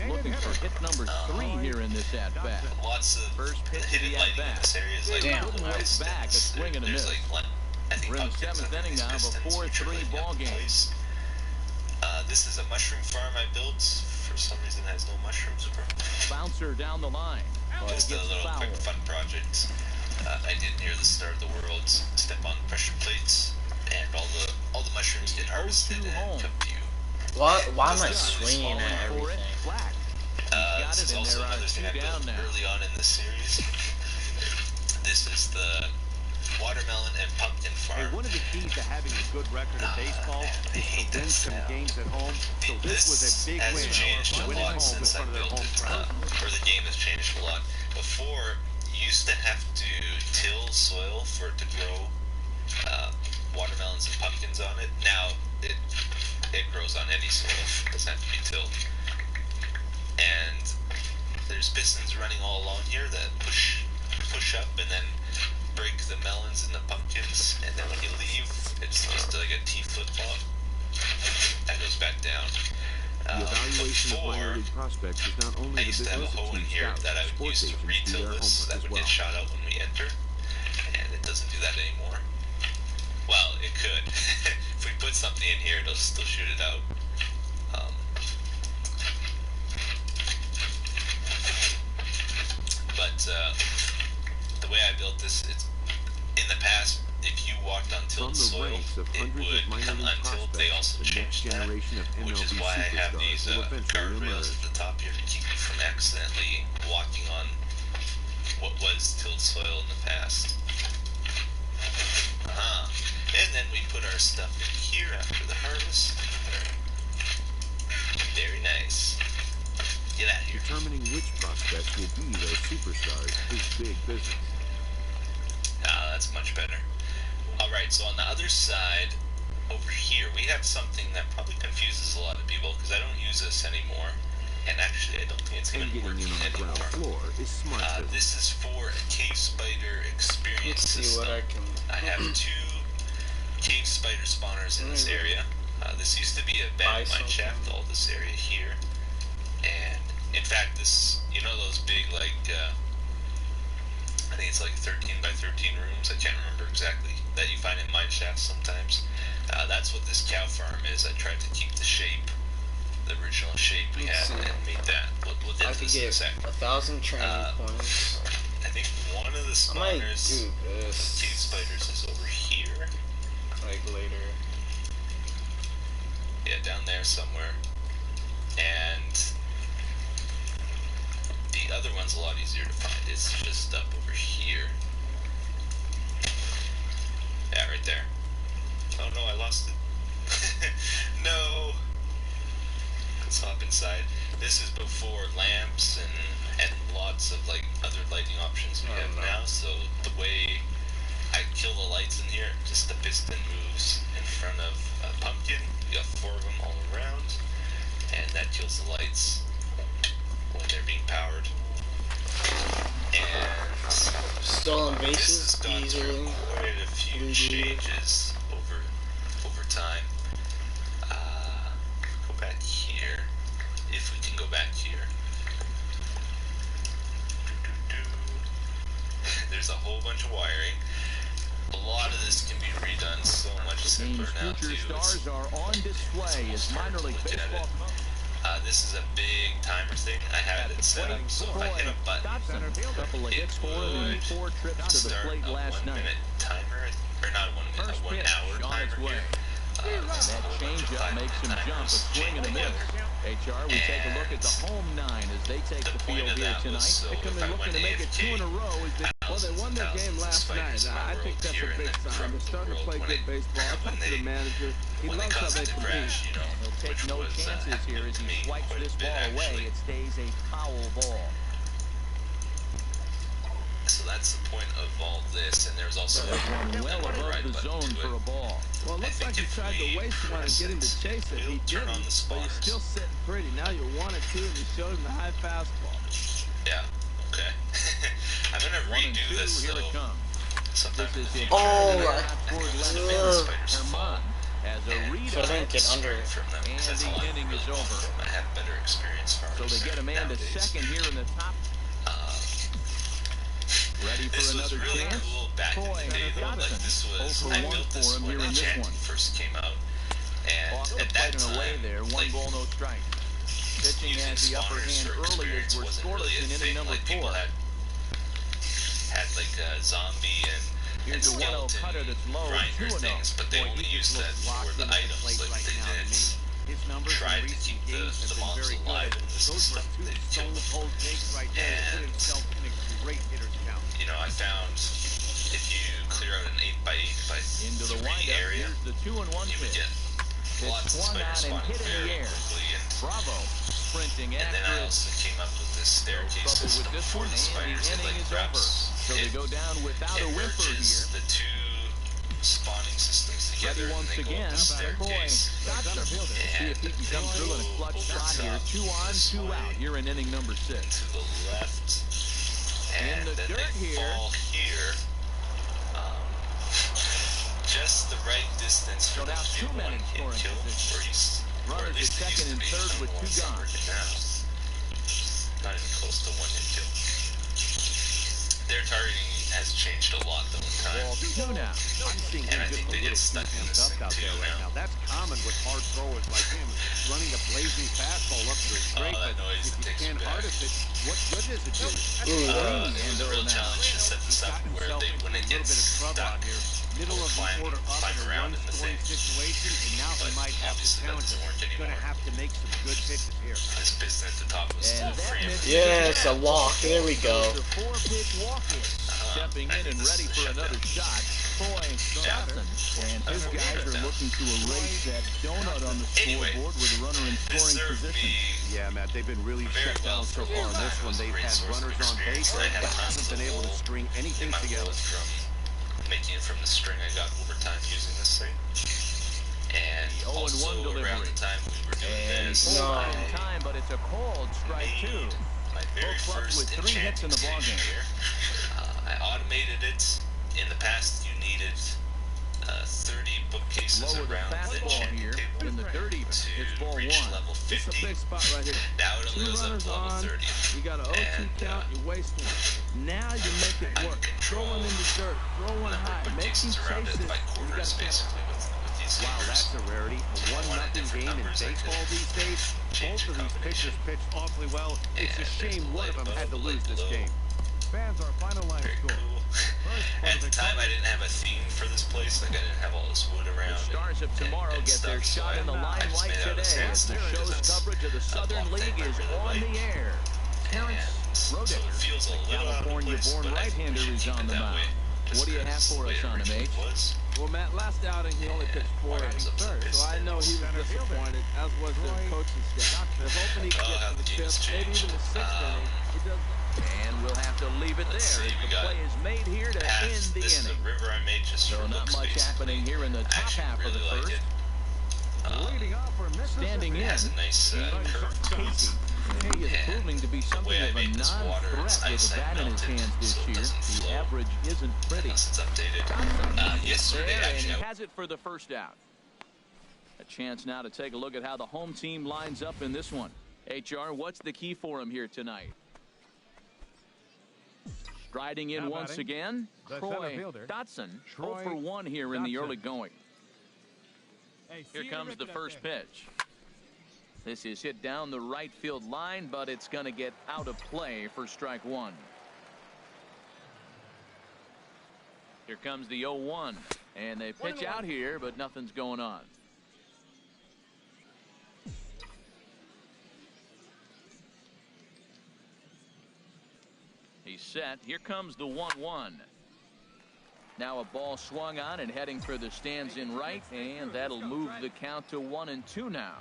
working. looking for hit number 3 here in this at-bat. Lots of First pitch hidden to the lighting in at-bat. this area is like Damn. little Right back, a distance. swing and a There's miss. like I think We're in the pumpkins 7th under inning these now of a pistons, which are 4-3 lighting ball up the game. place. This is a mushroom farm I built. For some reason, it has no mushrooms. Bouncer down the line. But Just it a gets little foul. quick fun project I did near the start of the world. Step on pressure plates, and all the mushrooms get harvested 0-2 home. and come to you. Why am I Just swinging at For it, everything? flat. This it, is and also there are another thing 2 I built down now. early on in the series. This is the watermelon and pumpkin Hey, farm. one of the keys to having a good record in baseball I is hate to win this some now. games at home. So this was a big has win. changed a Winning lot home in since I front of their built home it, crowd. or the game has changed a lot. Before, you used to have to till soil for it to grow watermelons and pumpkins on it. Now, it grows on any soil. It doesn't have to be tilled. And there's pistons running all along here that push up and then break the melons and the pumpkins, and then when you leave, it's just like a T-football that goes back down. The evaluation of minor Before, league prospects is not only I the used to have a business of hole in team here scouts, that I would sports use to agents do retill their this, homework that as would well. get shot out when we enter, and it doesn't do that anymore. Well, it could. If we put something in here, it'll still shoot it out. But the way I built this, it's in the past, if you walked on From tilled the soil, ranks of it hundreds would of minor become league untilled. They prospects, also the next changed that, generation of which is MLB why I have superstars these will eventually guardrails emerge. at the top here to keep you from accidentally walking on what was tilled soil in the past. And then we put our stuff in here after the harvest. Very nice. Get out of here. Determining which prospects will be those superstars is big business. That's much better. Alright, so on the other side, over here, we have something that probably confuses a lot of people, because I don't use this anymore. And actually, I don't think it's And even getting in working on the ground anymore. floor is smart business. This is for a cave spider experience Let's see system. what I can. I have 2 cave spider spawners in this area. This used to be a Buy bag mine shaft, all this area here. And in fact, this, you know those big, like, I think it's like 13 by 13 rooms, I can't remember exactly, that you find in mine shafts sometimes. That's what this cow farm is. I tried to keep the shape, the original shape we Let's had, see. and made that. We'll get I to could this in a get sec. 1,000 training points. I think one of the I might spawners, do this cave spiders, is over here. like later. Yeah, down there somewhere. And the other one's a lot easier to find. It's just up over here. Yeah, right there. I lost it. No. Let's hop inside. This is before lamps and lots of like other lighting options we have now. So the way I kill the lights in here, just the piston moves in front of a pumpkin. You got 4 of them all around, and that kills the lights when they're being powered. And Stolen this bases has gone easily. through quite a few changes over time. Go back here, if we can go back here. There's a whole bunch of wiring. A lot of this can be redone so much simpler now too. Future stars are on display as minor league baseball. This is a big timer thing. I had it set up so if I hit a button, it would start a 1 minute timer, or not 1 minute, a 1 hour timer here. And that changeup makes him jump a swing and a miss. HR, we take a look at the home 9 as they take the field here tonight. They come in looking to make it 2 in a row. Well, they won their game last night. I think that's a big sign. They're starting to play good baseball. I talked to the manager. He loves how they compete. He'll take no chances here as he swipes this ball away. It stays a foul ball. So that's the point of all this, and there's also well above the zone for a ball. Well, it looks like he tried to waste one and get him to chase it. He didn't, but he's still sitting pretty. Now you're 1 and 2, and he showed him the high fastball. Yeah, okay. I'm going to redo this, here it comes. Sometime in the future. Oh, as a read so I don't get under it. From them, and that's the all I inning really is want over. from them. I have better experience farmers. So they get a man to second here in the top. Ready for This was another really chance? cool back in the day, though. Like, this was, I built this when Enchanted first came out. And at that time, away there, 1 ball, no strike. Pitching using has the upper spawners hand for early as experience we're wasn't scoreless really a in inning thing. number Like, 4. people had like a zombie and Here's a 1-0 cutter that's low, grinder 2-0. things, but they only used that for the items. Like, they didn't try to keep the mobs alive in this stuff. They killed them. And you know, I found if you clear out an 8x8 Into the 3 windup, area, here's the 2-1 you would pitch. get lots of Swung spiders on and spawning hit in the very air. quickly. Bravo, sprinting And then I after it. also came up with this staircase Trouble system with this for one, the and spiders. the It inning like is over. wraps, So they go down without a whimper merges here. the 2 spawning systems together, Ready and once they go again. up the Boy, staircase. center fielder. See if he can come through in a clutch shot here. 2 on, 2 out here in inning number 6. To the left, and In the then dirt they here. fall here. Just the right distance for So now them to 2 do men in 1-hit scoring kill, position. or at Runners least at it used second to and be. third I don't with know 2 what's gone. working now. Not even close to 1-hit kill. Their targeting has changed a lot though in time. Ball 2 now. I'm seeing And I him think get they a get little stuck in this amped thing up out too there right now. now. That's common with hard throwers like him. Running a blazing fastball up to his straight, that but noise if that you takes can't you back. harness it, what good does it do? It was a real challenge to set this up where they wouldn't get stuck Middle of the order up climb in a around in the run-scoring thing. situation, and now he But might have to obviously that challenge doesn't him. work He's going to anymore. have to make some good pitches here. This piston at the top was still And that free. misses Yes, a walk. There we go. The 4-pitch walk-in. Stepping in and ready for another shot. Boy, Johnson. And his guys are looking to erase that donut on the scoreboard with a runner in This scoring served position. me Yeah, Matt, they've been really very shut well down so for a far long in this time. one. It was a They've great had source of runners on experience. base, I had but tons haven't of been able to goal string in anything my together. wallet from making it from the string I got over time using this thing. And 0-1 also delivery. around the time we were doing And this, pulled No. out in time, but it's a called strike 2. my very Both clubs first with 3 hits in the enchanting ballgame. here. I automated it. In the past, you needed 30 bookcases Lower the around the fastball enchanting here table in the dirt even. to It's ball reach 1. level It's a 50. big spot right here. Now it only 2 goes up runners to level on. 30. You got an 0-2 And, count. You waste 1. Now you make it I work. Throw control one in the dirt. Throw one number of high. Make him bookcases around chase it it. by and you quarters, got to basically, with these Wow, fingers. that's a rarity. A One of 1-0 different game in numbers I baseball could these days. change Both the of these pitchers combination. pitched awfully well. It's a And shame one of them had to lose this game. Fans are finalized Very score. cool. At the time, I didn't have a theme for this place. Like, I didn't have all this wood around. The stars of tomorrow and get their stuff, shot so in the I just limelight made out of today as the sandstone show's because coverage of the that's a Southern block League thing I is really on like. the air. Terrence So Roediger, it feels a little out of place, California-born but I think we right-hander, should is keep on it the that mound. way, just What do you have because for the way us it on him, originally H? was. Well, Matt, last outing he only pitched 4 innings, so I know he was disappointed, as was the coaching staff. They're hoping he can get to the 5th, maybe even the 6th inning. He does. And we'll have to leave it there as the play is made here to end the inning. So not much happening here in the top half of the first. Standing in, Casey. He is proving to be something of a non-threat with a bat in his hands this year. The average isn't pretty. Yesterday, and he has it for the first out. A chance now to take a look at how the home team lines up in this one. HR, what's the key for him here tonight? Striding in once again, Troy Dotson, 0 for 1 here in the early going. Here comes the first pitch. This is hit down the right field line, but it's going to get out of play for strike 1. Here comes the 0-1, and they pitch out here, but nothing's going on. He's set. Here comes the 1-1. Now a ball swung on and heading for the stands in right, and that'll move the count to 1-2 now.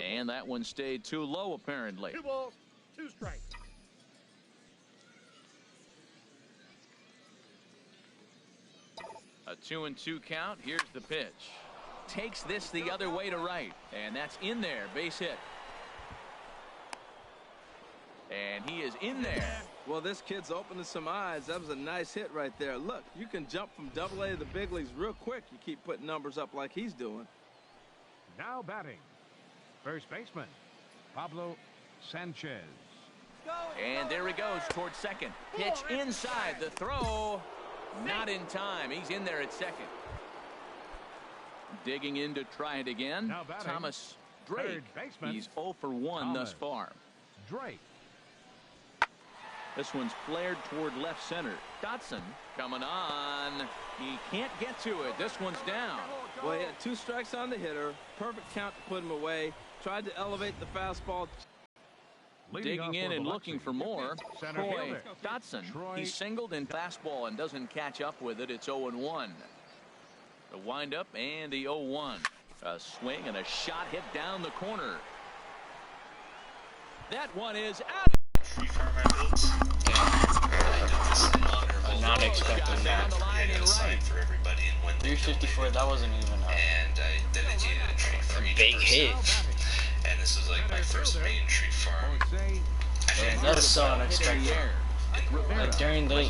And that one stayed too low, apparently. 2 balls, 2 strikes. A 2-2 count. Here's the pitch. Takes this the other way to right, and that's in there. Base hit. And he is in there. Well, this kid's opening some eyes. That was a nice hit right there. Look, you can jump from AA to the big leagues real quick. You keep putting numbers up like he's doing. Now batting, first baseman, Pablo Sanchez. And there he goes towards second. Pitch inside. The throw. Not in time. He's in there at second. Digging in to try it again. Thomas Drake. He's 0 for 1 thus far. Drake. This one's flared toward left center. Dotson coming on. He can't get to it. This one's down. Well, he had 2 strikes on the hitter. Perfect count to put him away. Tried to elevate the fastball. Digging in and looking for more. Troy Dotson. He's singled in fastball and doesn't catch up with it. It's 0-1. The windup and the 0-1. A swing and a shot hit down the corner. That one is out. Tree farm I built. I'm not expecting that. For everybody in one 354, that wasn't even and I dedicated a tree for each big person. hit. And this was like my first main tree farm. That is so unexpected. Like during those,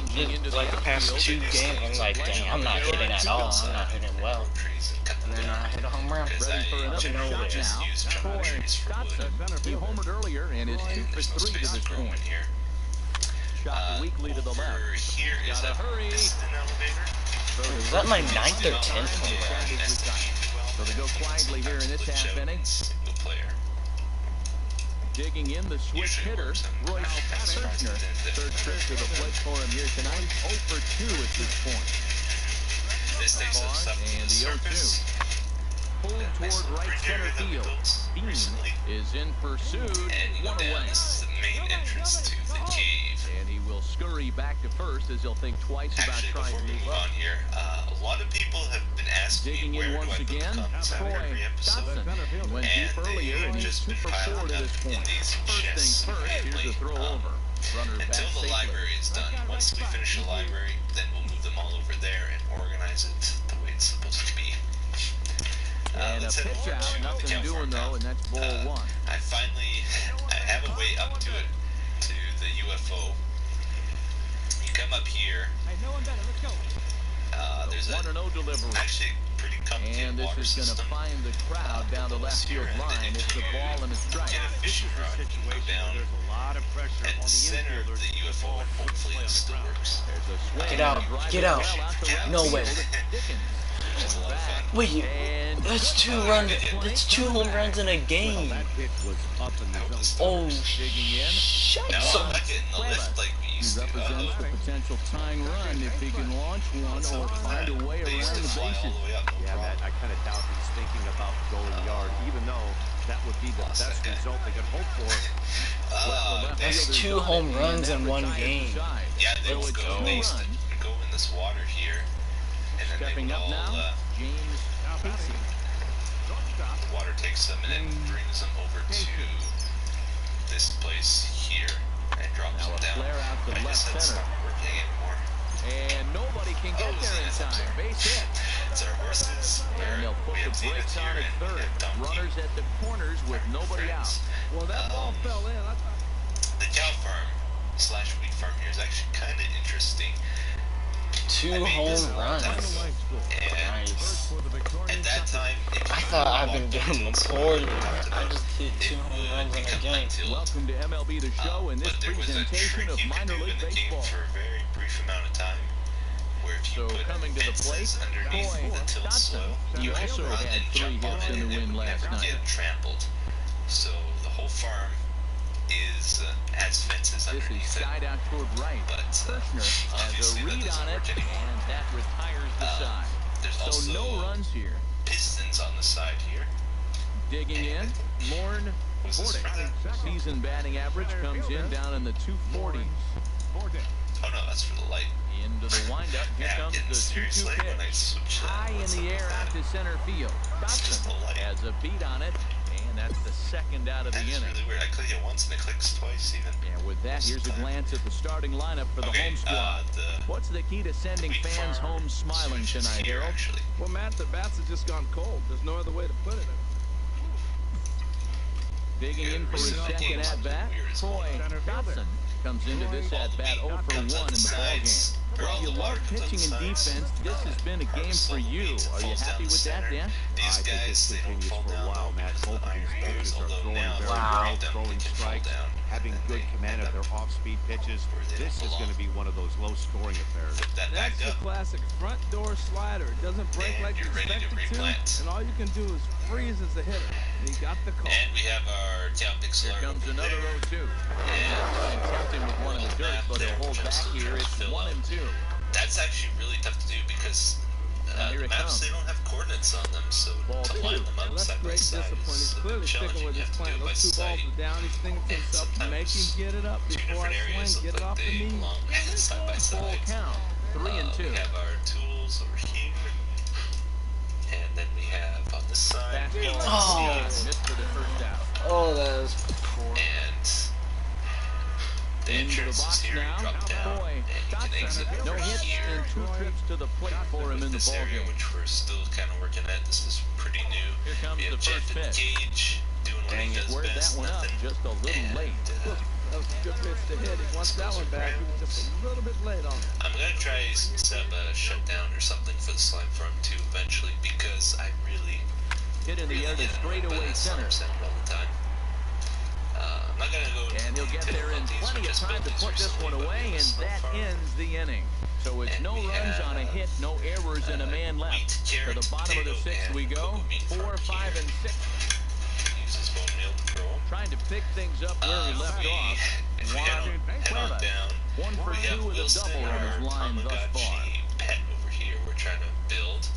like the past 2 games, I'm like, dang, I'm not hitting at all. I'm not hitting well. And then I hit a home run. Ready for another shot now. Troy Dotson. He homered earlier and is 2 for 3 to this point. Shot weakly to the left. Gotta hurry. Is that my 9th or 10th home run? So they go quietly here in this half inning. Digging in the switch hitter, Royce Kirchner. Third trip to the plate for him here tonight. 0 for 2 at this point. This takes us up to the surface. Pulled toward right center field. Bean is in pursuit. One away. This is the main entrance to the cave. And he will scurry back to first as he'll think twice about trying to move up. Here, a lot of people have been asking Digging me in where once do I put again, the comments on Troy every episode. Dotson. He went deep earlier and he's 2 for 4 to this point. First things first, here's the throw over. Runner back Until the safely. library is done. Once we finish the library, then we'll move them all over there and organize it the way it's supposed to be. And a pitch out, nothing doing though, and that's ball 1. I have a way up to it, to the UFO. You come up here. There's a 1-0 delivery. actually pretty complicated And this water is going to system. find the crowd down the left field line. It's the ball and a strike. Get a fishing rod, you go down There's a lot of pressure at on the center of the UFO, and hopefully it still works. There's a swing. Get out. Get out. No way. It's a lot of fun. Wait, that's 2 runs. That's 2 home runs in a game. Oh, shut Now up. I'm not getting the lift like we He used to. represents the potential tying run if he can launch one or find a way They used around to the fly all bases. the way up, no Yeah, problem. Matt, I kind of doubt he's thinking about going yard, even though that would be the best result they could hope for. That's 2 home runs in one game. Yeah, they will go in this water here, and then Stepping up now, James Casey. the water takes them and then brings them over to this place here and drops Now them a down. flare out to I left guess that's center. not working anymore. And nobody can get there in time. Base hit. It's our horses. And they'll put We the have Zenith brakes on here at and third. Donkey. Runners at the corners with nobody out. Well, that ball fell in. I thought. The cow farm / wheat farm here is actually kind of interesting. 2 home runs. And Nice. at that time, I thought I've been doing poorly. I just hit 2 home runs in a game. Welcome to MLB The Show and this but there was a presentation trick of you could minor do league in the game baseball. for a very brief amount of time, where if you So put coming to the plate, fences underneath Troy the tilled Dotson. soil, He you could also run had and 3 jump on hits it in and the it win would last never night. get trampled. So the whole farm has fences This is underneath it. side out toward right. But Kirshner has obviously a that read doesn't on it, work anymore. and that retires the side. There's So also no runs here. pistons on the side here. Digging in, Lorne Who's this Fordick. from? Season batting average comes in down in the 240s. Oh no, that's for the light. Into the windup, here Yeah, comes getting the 2-2 seriously when I pitch. switch High in what's the up air with out that? to center field. just Dotson the light. has a beat on it, and that's the second out of the That's inning. really weird. I click it once and it clicks twice even. And with that, here's a glance at the starting lineup for the Okay, home squad. What's the key to sending wheat fans farm home smiling switches tonight, here, Harold? actually. Well, Matt, the bats have just gone cold. There's no other way to put it. Digging in for his second at-bat, Troy Dotson comes into this at-bat 0 for 1 in the ballgame. Well, you love pitching and defense. This has been a game for you. Are you happy with that, Dan? These guys, they don't fall down while, Matt. Both of these pitchers are throwing very well, throwing strikes, having good command of their off-speed pitches. This is going to be one of those low-scoring affairs. That back That's the up. classic front door slider. It doesn't break And like you you're ready expect to it to, replant. and all you can do is freeze as a hitter. And he got the call. And we have our Cal Pixel. Here comes another 0-2. And tempting with one in the dirt, but he'll hold back here. It's 1 and 2. That's actually really tough to do because here the it maps, comes. they don't have coordinates on them, so Ball to line them Well, up that's side by great side discipline. He's is a clearly bit sticking challenging. with You his have to plan. do it by Those 2 balls sight. are down. He's thinking to And himself, make him sometimes get it up two before I different areas swing. Get look it off like the they knee. belong side by Full side. count, 3 and 2. We have our tools over here, and then we have on this side. Oh. Missed for the first out. Oh, that was poor. And the Into the entrance is box here. You now. drop down, Boy, and you can exit Dotson. No over hits here. and 2 trips to the plate for him in the This area, ballgame. which we're still kind of working at. This is pretty new. Here comes We have the first Jeff and pitch. Gage doing what Dang he it, does where'd that best, one up? nothing. Just a little And, late. That was a good pitch to hit. He wants that one back. He was just a little bit late on it. I'm gonna try set up a shutdown or something for the slime farm too eventually because I really Hit in the air to straightaway center. all the time. I'm not gonna go And he'll get into there in what these plenty were of just time to built put this one recently, but away, it and was that so far. ends the inning. So it's And no we runs on a have, hit, no errors, and a man left. wheat, To carrot, the bottom of the potato, 6th we and go. cocoa bean 4, farm 5, here. and 6. Uses bone meal to throw 'em. Trying to pick things up where he left off. If we head on down, 1 for we 2 have with a Wilson, double on his our line thus far. Tamagotchi pet over here. We're trying to build.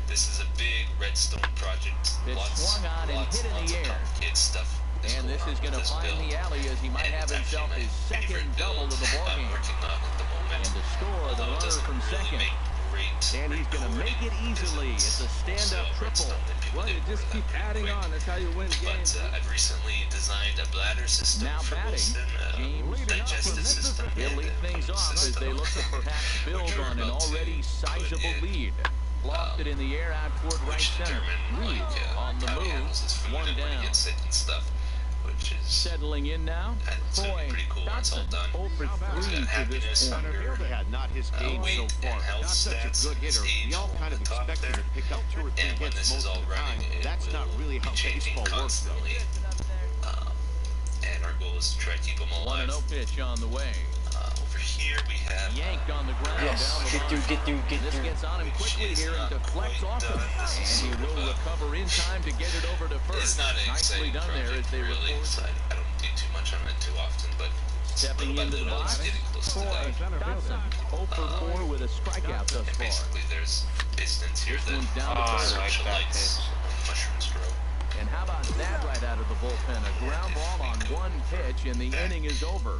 This is a big redstone project. It's swung on and hit in the of air. complicated stuff. And this is going to find the alley as he might have himself his second double of the I'm ballgame. working on at the moment. And to score the Although it runner doesn't from really second. make great And he's going to make it recording easily. because It's a stand-up also triple. redstone that people Well, you didn't just really keep that adding quick. on. That's how you win games. But I've recently designed a bladder system Now for batting, Wilson, James digestive system. He'll lead things off as they look to perhaps build on an already sizable lead. Lofted in the air out toward right which center. determine Reed on the how he move, handles his food 1 and when down. he gets sick and stuff, which is Settling in now, it's gonna be Troy pretty cool when it's all Dotson, done. 0 for 3 He's got to happiness, this point. hunger, Yeah, not his game weight, so far. and health Not such a stats, good hitter. his We all age kind of on top expect him there. to pick up 2 or 3 And when hits this is most all of the time. running, it That's not will really how be changing baseball works, though. constantly. And our goal is to try to keep them alive. 1-0 pitch on the way. Over here we have Yanked on the ground Yes, down the get through, line. get through, get This through. gets on him quickly here and deflects off him. And he will recover in time to get it over to first. It's not an Nicely exciting done there as project, they really. record. So I don't do too much on it too often, but Stepping little by into the little, box, it's getting close to Troy that. Dotson, 0 for 4 with a strikeout thus And far. basically, there's pistons here This that one's down to Oh, third. I like that lights pitch. mushrooms grow. And how about that right out of the bullpen? A ground ball on 1 pitch, and the inning is over.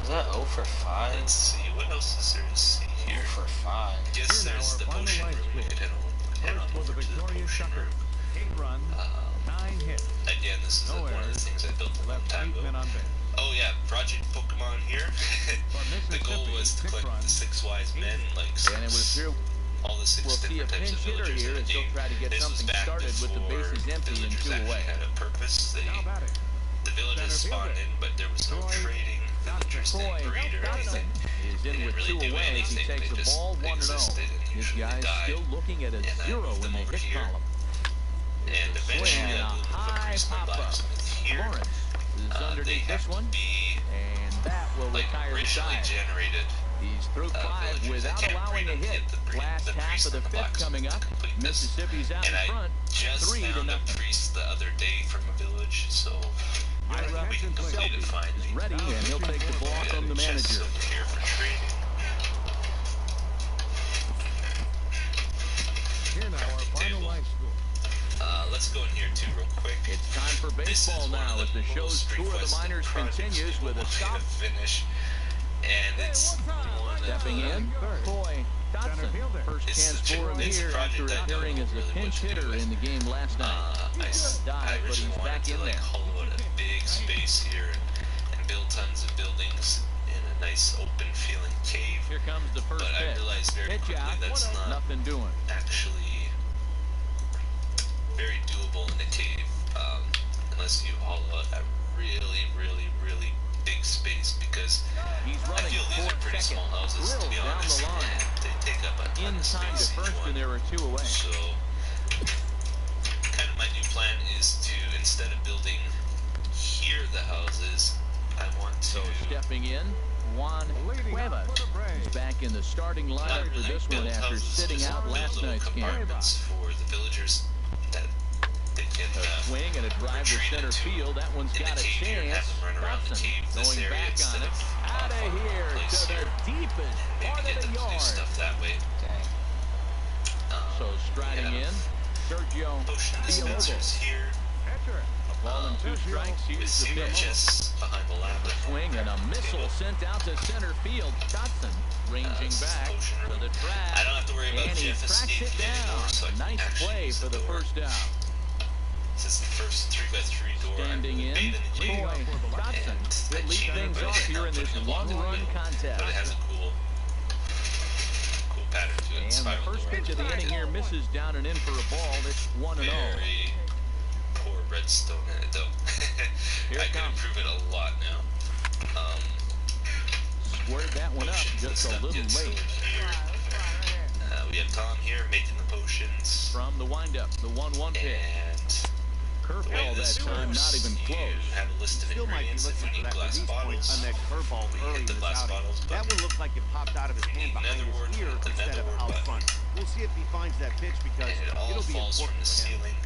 Is that 0 for 5? Let's see, what else is there to see here? 0 for 5. Yes, there's the potion room. You could head on over to the potion room. 8 runs, 9 hits. Again, this is one of the things I built a long time ago. Oh yeah, Project Pokemon here. The goal was to collect the 6 wise men, like And it would appear all the 6 we'll see a different types pinch of hitter villagers here in the as he'll game. try to get This was something back started with the before bases empty and villagers 2 actually away. had a purpose. The villagers spawned in, but there was no trading. Villagers didn't breed or anything. Is They in didn't with really 2 do away as he anything. takes They the just ball 1-0. existed and This usually guy's died. still looking at a And I 0 moved in them the over hit here. column. And Swing eventually and I a moved them high across my pop-up. blacksmith here. Lawrence is They underneath have this to one, be and that will like retire the racially side. generated. He's through 5 Villagers. without They can't allowing a breed them, hit. get the Last half priest of the and the 5th blacksmith coming up. to complete this. Mississippi's out And in I front, just 3-0. found a priest the other day from a village, so we can complete it finally. Ready, and he'll take the ball We got from the a chest manager. over here for trading. Here now, our final line score. Let's go in here too real quick. It's time for This is baseball one now of as the show's most tour of the requested minors projects continues people with a want me stop. to finish, and it's one Stepping of in, Troy Dotson. First It's chance the for him it's a here after project I don't appearing as know a really pinch what to do hitter with. in the game last night. I but originally he's wanted back to in like there. hollow out a big space here and build tons of buildings in a nice open feeling cave. Here comes the first But I pitch. realized very Pitch quickly out, that's not nothing doing. actually very doable in a cave unless you hollow out a really, really, really big space, because He's I running feel these are toward pretty second. small houses, to Drilled be down honest, the line. and they take up a ton In of time to space each first, one. and there were 2 away. So, kind of my new plan is to, instead of building here the houses, I want to So stepping in, Juan Cuevas is back in the starting not lineup for really this one build after houses, sitting just out build last little night's game. compartments for the villagers that they can A swing and a drive to retreat center into field. That one's in got the a cave here and chance. have them run around the Dotson cave this going area back on instead it. of Out of here place to the here. deepest Maybe part get of them the to do yard. stuff that way. So striding we have in, Sergio Potion dispensers Villalobos. here. A ball and 2 strikes. With Here's the secret pitch. chests behind the lava. Swing and a missile sent out to center field. Dotson ranging this is back potion to room. the track. I don't have to worry about And he Jeff tracks it escaping anymore, down. so I can Nice actually play use for the door. first down. This is the first 3x3 door. Standing in, Made in the cave. Troy Dotson And will I lead cheated things by off here in not this putting a lock on one-run it, contest. But it has a cool pattern to it. And the Spiral first door. pitch of the inning here misses down and in for a ball. It's 1-0. Very poor redstone in it though. Here I it could comes. improve it a lot now. Squared that one up Potions and just a stuff little gets late. here. We have Tom here making the potions. From the windup, the 1-1 pitch. And the way Curveball that this time, works, not even you close. have a list of Still might be ingredients. If looking you for need that glass release point bottles, on that curveball we early hit in the this glass outing. bottles That button. one looked like it popped out of his hand behind Netherward, his ear the instead of netherward out button. front. We'll see if he finds that pitch because And it all it'll be falls from important the for him. ceiling.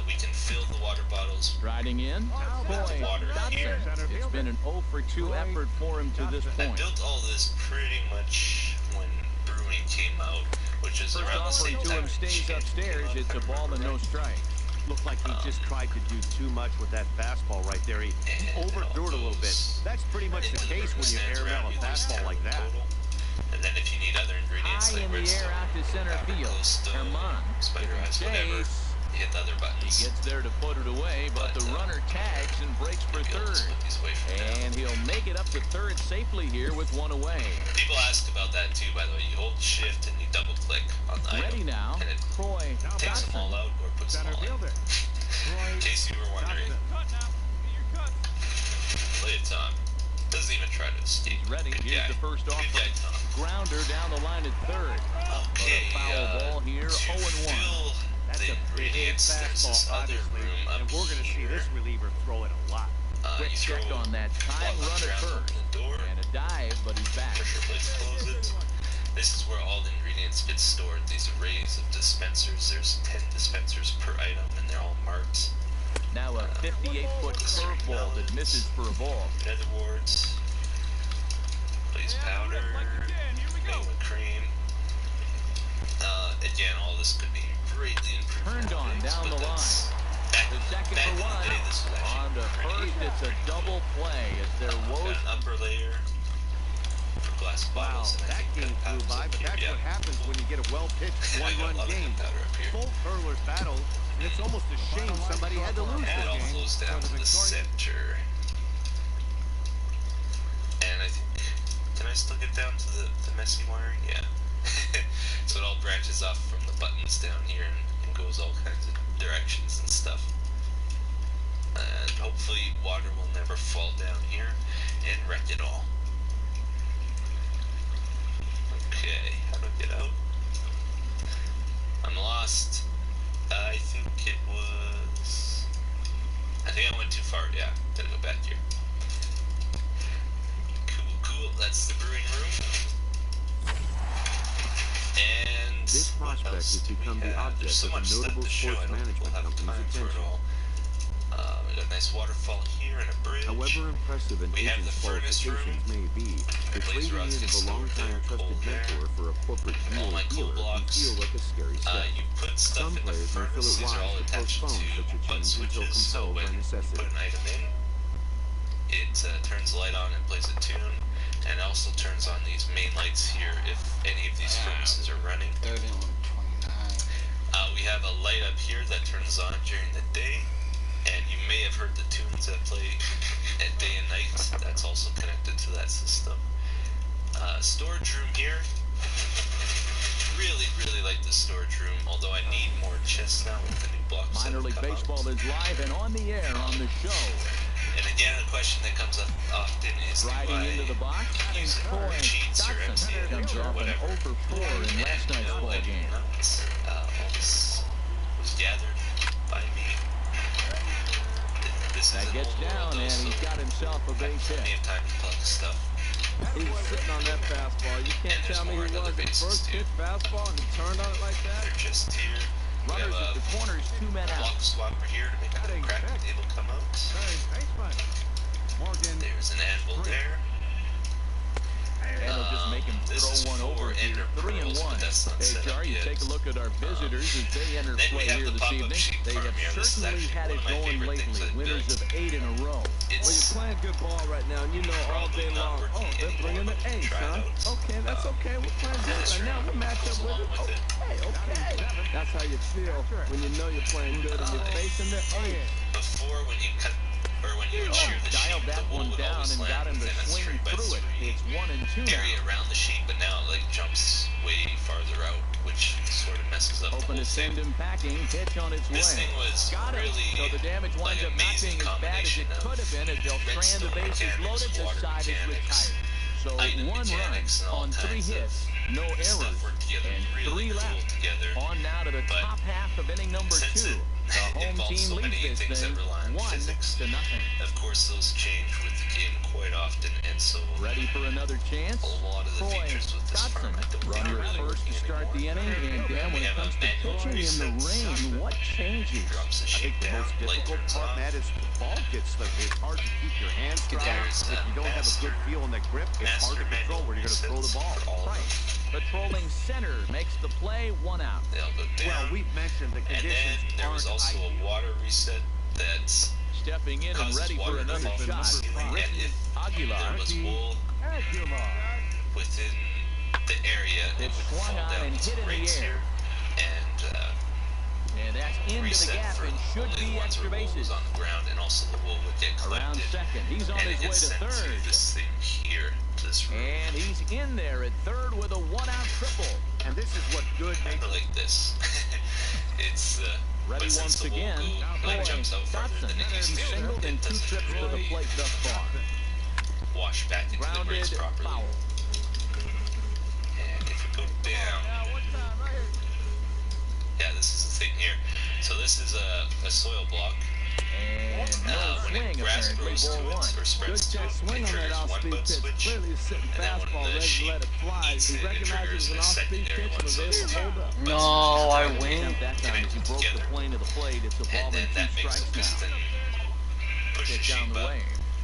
We can fill the water bottles. Striding in, Troy Water here. Dotson. It's been an 0 for 2 effort for him to this I point. built all this pretty much when brewing came out, which is First around the offering same to time. him stays upstairs. It's a ball and no strike. Looked like he just tried to do too much with that fastball right there. He overthrew it a little bit. That's pretty much the case when you air mail a fastball like that. And then if you need other ingredients High like in the redstone, air out to center field. glowstone, Herman spider eyes, whatever, chase. you hit the other He buttons. gets there to put it away, but the runner tags and breaks for Maybe I'll third. just put these away from now. And he'll make it up to third safely here with 1 away. People ask about that too, by the way. You hold shift and you double click on the Ready item, now, and it Troy takes them all Dotson. out or puts them all in. In case you were wondering, play it, Tom. Doesn't even try to escape. He's ready. Good Here's guy. the first Good offer. guy, Tom. Grounder down the line at third. Okay, But a foul ball here, to 0-1. fill That's the a big ingredients, there's this fastball, other obviously, room up and we're going to see here. this reliever throw it a lot. Quick You throw check on that time one run at round, first. open the door, And a dive, but he's back. pressure plates close it. This is where all the ingredients get stored. These arrays of dispensers. There's 10 dispensers per item, and they're all marked. Now a 58-foot curveball that misses for a ball. Nether wards. Blaze powder. Vanilla cream. Again, all this could be greatly improved. Turned on nowadays, down but the that's- line. Back, The second back for in the one. day, this was On actually to but first it's a double play as their woes. An upper layer for glass bottles. Wow, that game flew by, but that's what happens when you get a well-pitched one-run game. Both hurlers battle, and it's almost a shame somebody had to lose And it this all game. flows down to the center. And I think, can I still get down to the messy wiring? Yeah. So it all branches off from the buttons down here and goes all kinds of directions and stuff. And hopefully water will never fall down here and wreck it all. Okay, how do I get out? I'm lost. I think I went too far. Yeah, gotta go back here. Cool. That's the brewing room. And This prospect has become the object of a notable sports management company's attention. We got a nice waterfall here and a bridge. However impressive an agent's qualifications may be, the trading in of a long-time trusted mentor for a corporate dealer can feel like a scary step. You put stuff Some in the players may feel furnace. it These are all wise to attached postpone to such a button change until switches, so compelled when by you necessity. put an item in, it turns the light on and plays a tune, and also turns on these main lights here if any of these furnaces are running. 31, 29. We have a light up here that turns on during the day, and you may have heard the tunes that play at day and night. That's also connected to that system. Storage room here. Really like the storage room, although I need more chests now with the new blocks. Minor League Baseball is live and on the air on the show. And again, a question that comes up often is, Riding into the box, use cheats or Dotson comes MCA or off an whatever? 0 for 4 in last night's ball game. All this was gathered by me. This That is gets down, and he's got himself a base hit. plenty of time to plug stuff. He was sitting on that fastball. You can't And there's tell me more he in other wasn't. bases, First too. pitch fastball and he turned on it like that. They're just here. We have Runners at the a corners, 2 men out. block swapper here to make the crack table come out. There's an anvil there. And they'll just make him This is throw one over for here. ender 3 and pearls, 1. but that's not Hey, set up Jar, you yet. take a look at our visitors as they enter Then we play have here the this pop-up evening. sheep They farm have here. This is certainly actually had one it of my going favorite things lately. I've Winners built. of 8 in a row. Well, you're It's playing good ball right now, and you know all day long. Oh, they're bringing the ace, huh? Okay, that's okay. We're playing good right now. We'll match up with it. Okay. That's how you feel when you know you're playing good and you're facing the ace. before when you cut or when you shear the Dialed sheep, that the wool one would down always and got land him to within a swing 3x3 through it. It's 1 and 2 area now. around the sheep, but now it like jumps way farther out, which sort of messes up Open the to whole send thing. him packing. Pitch on its way. This thing was Got it. really So the damage winds like up not amazing being as bad as it combination could have been as they'll strand the bases loaded. The water side is mechanics, retired. So item 1 run mechanics, and all on 3 kinds of hits, no stuff errors, worked together and really 3 cool left. together. On now to the But top half of inning number 2. since it The home involves team so many leads this things thing that rely on 1 physics, to nothing. Of course, those change with the game quite often, and so Ready for another chance? a lot of the Troy features with this Dotson, farm I don't think are runner really first to working start the anymore. inning. And Dan, when We it have a comes to manual pitching in the reset. rain, what changes? Drops the I sheep think the down, most light difficult turns part, on. Matt, is the ball gets stuck. It's hard to keep your hands dry. There's If you don't have a good feel in that grip, it's hard to control where you're going to throw the ball. Right. Patrolling center makes the play, 1 out. They'll go Well, down. we've mentioned the And conditions then there was aren't also ideal. a water reset that's Stepping in and causes ready for water to another fall from the shot. ceiling, and if Aguilar. there was wool within the area, it It's would swung fall on down and to hit in the grates air. here, and And that's into the reset gap for and should only the be ones extra where wool bases. was on the ground, and also the wool would get Around collected, second. He's on and it his way gets to sent third. to this thing here, to this room. And he's in there at third with a 1-out triple. And this is what good Kind makes of like this. It's Ready but since once the wool again. like jumps out farther Dotson. than it used He's to, singled in it 2 doesn't trips to the plate thus far. wash back into the Grounded grates properly. foul. And if you go down, yeah, this is the thing here. So this is a soil block. And no When swing, grass apparently, grows to ball it 1. or Good spreads to check it, swing it on that triggers one off-speed button pitch. switch. Clearly he's sitting And then when fastball, the ready to sheep let it fly. eats He it, it recognizes triggers an a off-speed secondary pitch and one, was so able it's to hold up. No, I win. That time as he broke the plane of the plate, it's a ball And then and 2 that makes strikes the piston now. push the Get down sheep the up. way.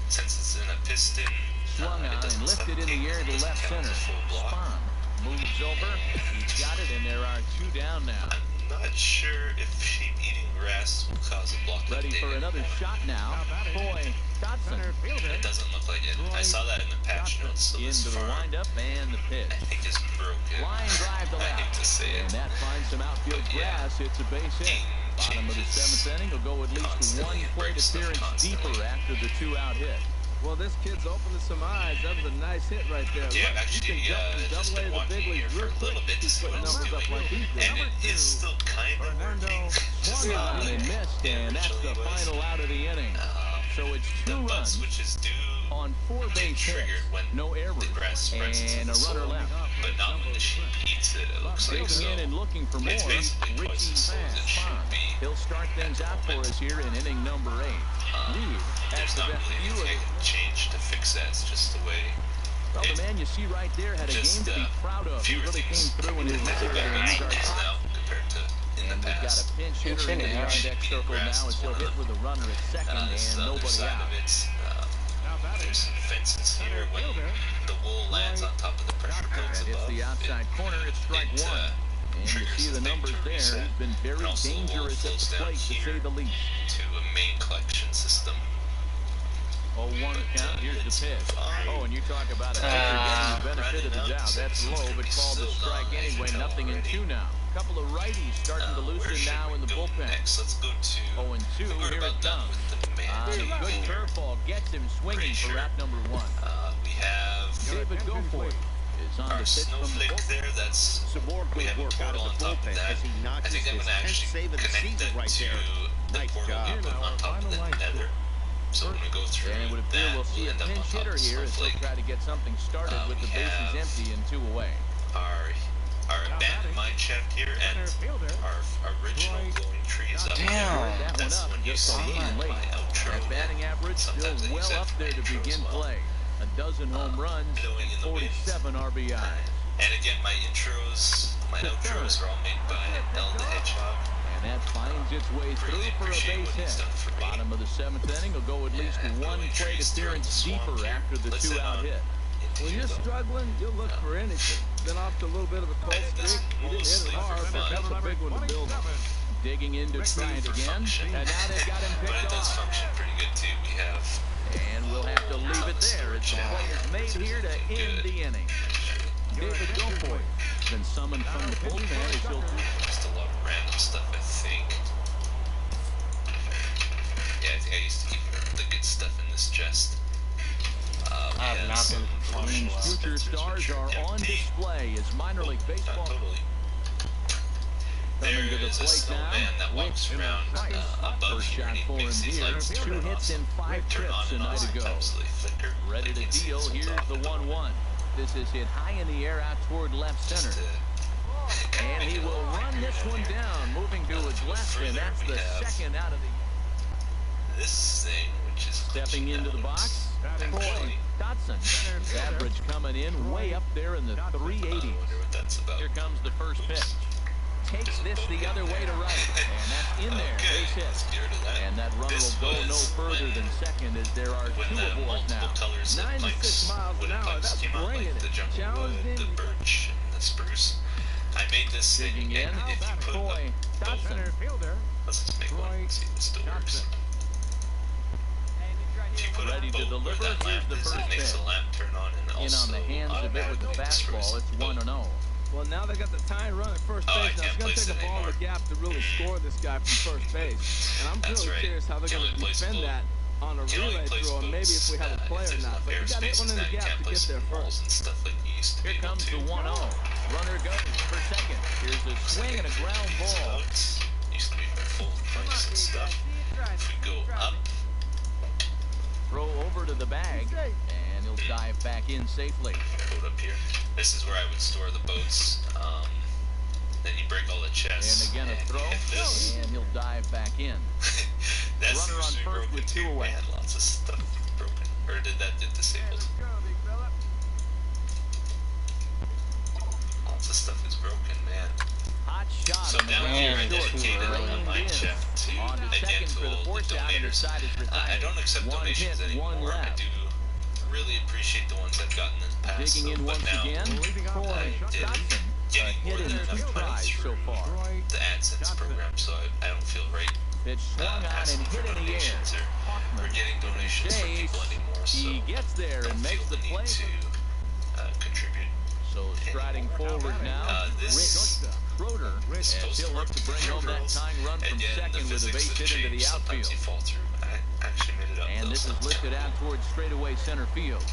Since it's in a piston, Swung it on doesn't and lifted in the suffocate, air it to doesn't left count center. as a full block. Spahn moves over. He's got it, and there are 2 down now. I'm not sure if sheep eating grass will cause a block Ready update for another anymore. shot now. Boy, Dotson. It doesn't look like it. I saw that in the patch notes, so this Into the farm, windup and the pitch. I think, is broken. Line drive to I hate left. to say And it. that finds some outfield grass. It's a base hit. Bottom of the seventh inning will go at least one plate appearance deeper after the two-out hit. Well, this kid's opening some eyes. That was a nice hit right there. Yeah, Look, I've actually you can jump just from been double A to the watching big here leagues for real a quick. little bit to He's see what putting it's numbers up like doing, he's and doing. it is still kind of working. Just Swung not on like and missed, it and that's the originally was. final out of the inning. So it's The two butt runs switches do on four get base hits, triggered when no errors, the grass spreads into and the a runner soil, left. but not when the sheep eats it. It looks like Digging so. in and looking for more, It's basically Richie twice as slow as it should Font. be. He'll start things out for us here in inning number 8. Lead at There's the not best really view of anything I can change to fix that. It's just the way. Well, the man you see right there had a game Just to be proud of. He fewer really came things through in his better innings. Our things top. now compared to in the And we've got past. a pinch hitter in the inning, on deck circle now as he'll hit with a runner at second This and other nobody side out. of it, there's some fences here. When the wool lands on top of the pressure plates And it's above, the outside corner. It's strike it, one. And you triggers see the thing numbers to there. reset. He's been very And also the wool dangerous at flows the down plate, to here say the least. to a main collection system. 0-1 count. Here's the pitch. Oh, and you talk about a pitcher getting the benefit of the doubt. That's low, but called a strike anyway. Nothing in 2 now. Couple of righties starting to Where loosen should now we in the go bullpen. next? Let's go to. 0-2. We're Here about it done comes. with the man A cave good here. curveball gets him swinging for Pretty wrap number 1. We have David Goforth is on our the pitch from the snowflake bullpen. there. That's we have a portal on top of that. I think I'm gonna actually connect that to the portal we put on top of the nether. So when we go through And it would appear that, we'll see a end up on pinch top hitter of here as they'll snowflake. try to get something started with the we bases have empty and 2 away. Our abandoned mine shaft here, and our original glowing tree is up Damn. there. That one That's up when you just a see little late. my outro. That batting average still Sometimes I use well that up for there to intro as begin well. play. A dozen home runs, Blowing in the wind. 47 RBI. And again, my outros are all made by El the Hedgehog. And that finds its way through Really for a appreciate base what he's hit. done for me. Bottom of the 7th inning will go at least And one blowing plate trees throughout appearance the swamp deeper here. after the Listen 2-out on hit. When you're struggling, you'll look for anything. Been off to a little bit of a cold streak. You didn't hit it hard, but that's a big one to build on. Digging in to try it again. And now they've got him But picked it does off. function pretty good too. We have And we'll have to leave it there. It's the players made here to end the inning. David Goforth been summoned from the bullpen as he'll do. just a lot of random stuff, I think. Yeah, I think I used to keep the good stuff in this chest. I have not been performing well. Future stars are on display as minor league baseball Totally. There coming to the is a plate snowman now. that walks around above First here, shot and he for him makes these here. lights 2 turn hits on. in 5 Turn trips on a and night off, ago. sometimes they flicker. Ready You to can see deal. it Here's sometimes the on 1-1. This is hit high in the air out toward left center. And he will run this one down, moving to his left, and that's the second out of the... This thing, which is Stepping into the box, Troy Dotson. His average coming in way up there in the 380s. I wonder what that's about. Here comes the first pitch. Takes this the other way to right, and that's in there. Okay, Base let's hit. get rid of that. And that runner This will go no was further than second as there are when 2 the aboard multiple now. colors of 96 Mike's miles an wooden hour, pipes that's came out, bringing like it. the jungle wood, Challenging. the birch, and the spruce. I made this thing, Digging in. and if you put Troy Dotson. let's just make one, see if it still works. If you put Ready a to boat where deliver. that Here's lamp the is, first it makes pitch. the lamp turn on and In also on the hands of it with the automatically fastball. destroys It's the boat. 1-0. Well, now they got the tying run at first Oh, I base. Now can't it's going to place take it a ball in the anymore. gap to really score this guy from first base. And I'm That's really right. curious how they're Can going to only place defend boat. that on a Can only relay place throw, and maybe if we have a boats, play if or there's not. enough But you got to hit one in the airspaces, now you gap can't to get place there walls first. and stuff like you used to be Here able comes to. the 1-0. Runner goes for second. Here's a swing and a ground ball. Boats used to be for full price and stuff. If we go up, Throw over to the bag, and he'll dive back in safely. boat up here. This is where I would store the boats. Then you break all the chests. And again a throw, hit this. and he'll dive back in. That runner seems on to be first broken with 2 too. away. Man, lots of stuff broken. Or did that get disabled? Lots of stuff is broken, man. Hot shot So on the down ground here I short. dedicated Reined on my in. shaft to On to second for the identical fourth out, and his donators. side is I retired. don't accept One donations hit, one anymore. I left. do really appreciate the ones I've gotten in the past. Digging in but once now, again, Troy I did Dotson. A getting hit more in than 2 enough money tries so through far. the AdSense program, so I don't feel right Pitch swung on and hit in the air. We're getting donations from people anymore, so he gets there and makes the play. to contribute. So striding forward now, Rich Schroeder, as he'll look to bring home that tying run from second with a base hit into the outfield. And this is lifted out towards straightaway center field.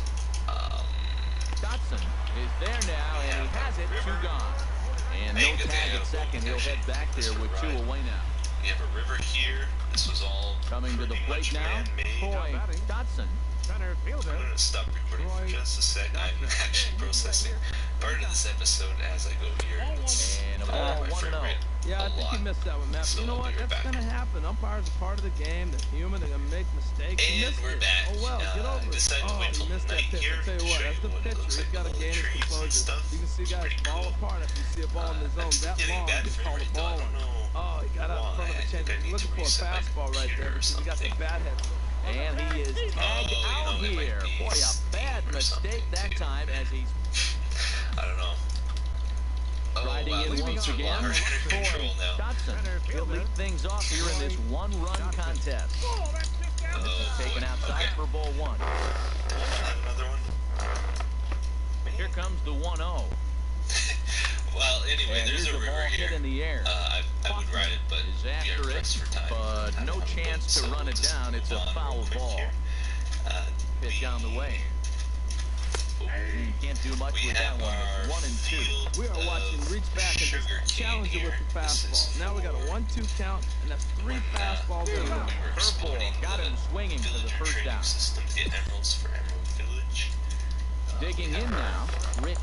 Dotson is there now, and he has it, 2 gone. And no tag at second. He'll head back there with 2 away now. We have a river here. This was all coming to the plate now. Troy Dotson. Center fielder. I'm going to stop recording for just a sec. I'm actually processing part of this episode as I go here. And a ball 1-0. Yeah, I think you missed that one, Matt. So you know what? That's going to happen. Umpires are part of the game. They're human. They're going to make mistakes. And we're back. Oh, well, get over it. Oh, you missed that pitch. I'll tell you what, as the pitcher, he's got to gain his composure. You can see guys fall apart after you see a ball in the zone that long. Just call the ball one. Oh, he got out in front of the change. He's looking for a fastball right there because he got the bad head. And he is tagged out here. Boy, a bad mistake that time as he's I don't know. riding in once again. Troy Dotson will lead things off here in this 1-run contest. And this is taken outside for ball 1. Another one. Here comes the 1-0. Well, anyway, And there's a here's the river ball here. hit in the air. I would ride it, but Is we are after pressed it, for time. but no chance to run it down. It's a foul ball. Pitch on the way. You can't do much with that one. It's 1-2. We are watching reach back and just challenge it with the fastball. Now we got a 1-2 count, and that's 3 fastballs in a row. Curveball got him swinging for the first down. Get emeralds for Emerald Village. Digging in now, Rich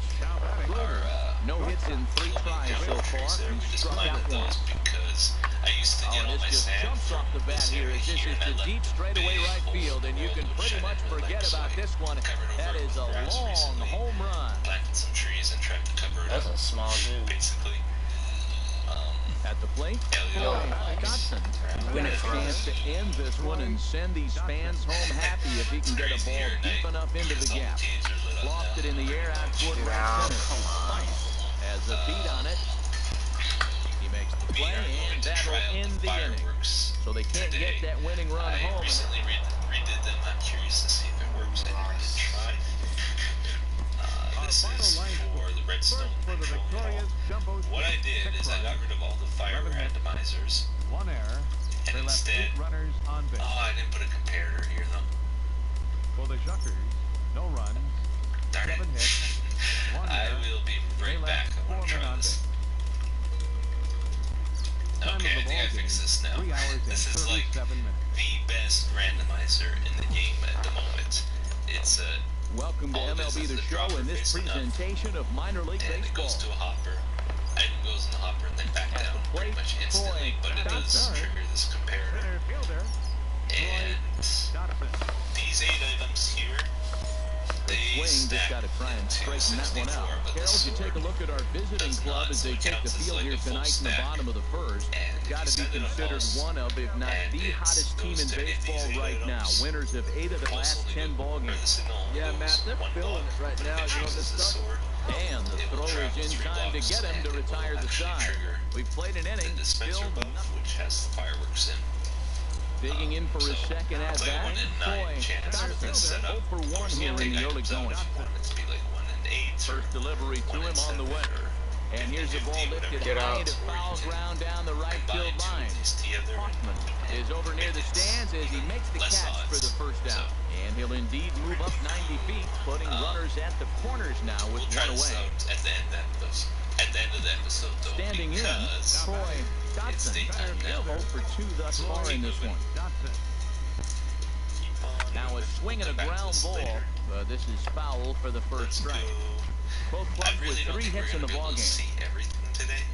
Schroeder. No hits in 3 tries so far. He struck out 1. Because I used to get Oh, all my this just sand jumps off the bat here as this is and I the left deep straightaway right big field, and you can pretty much forget about this one. That is a long home run. Planted some trees and tried to cover it That's up, a small dude. basically. At the plate, Troy Dotson with a chance to end this one and send these fans home happy if he can get a ball deep enough into the gap. Lofted in the air out toward right center. Has a beat on it. He makes the play, and that'll end the inning. So they can't get that winning run I home. recently redid them. I'm curious to see if it works. I didn't try. This is for the redstone For the control victorious now. Jumbo What I did is I got rid of all the fire randomizers. 1 error. And They left instead, 8 runners on base. I didn't put a comparator here though. For the Shuckers, no runs, Darn 7 it. hits, 1 I error. will be They right back. left I 4 want to men try on this. base. Time Okay, I of the think I ball game, fixed this now. 3 hours This and is like 37 minutes. the best randomizer in the game at the moment. It's Welcome to all it is MLB is The the Show dropper and this facing up, presentation of minor league and it baseball. goes to a hopper. Item goes in the hopper and then back At down the pretty plate, much instantly, Troy but it does Dotson. trigger this comparator. Center fielder, And Dotson. these 8 items here, they Swing, just stack got to try and straighten that one out. Harold, you take a look at our visiting does club not, as so they it take the counts as field like here a full tonight in the stack. bottom of the first. And if Got you to be send in a considered false, one of, if not and the it hottest team goes in to any of baseball these 8 right now. items, Winners of 8 of the last 10 ball games. Yeah, Matt, they're feeling it right now. You know, this stuff. And the throw is in time to get him to retire the side. We've played an inning, The dispenser still buff, which has the fireworks in. digging in for his second at Play bat. 1 in 9 Troy chance of this Dotson, setup. 0 for 1 here in the early going. If you want it to be like 1 in 8. First delivery to him on the way. And here's the ball lifted Get high out. to foul ground down the right field line. Hoffman is over near the stands as he makes the catch for the first down. And he'll indeed move up 90 feet, putting runners at the corners now with We'll try one this away. out at the end of the episode, though, Standing in, because Troy it's Dotson. daytime now. 0 for 2 thus far in this one. Dotson. Keep on Now a moving. swing and a We'll come back to ground this ball. later. This is foul for the first Let's strike. go. Both I clubs with really don't 3 think we're hits in gonna the be able ball to game. see everything today.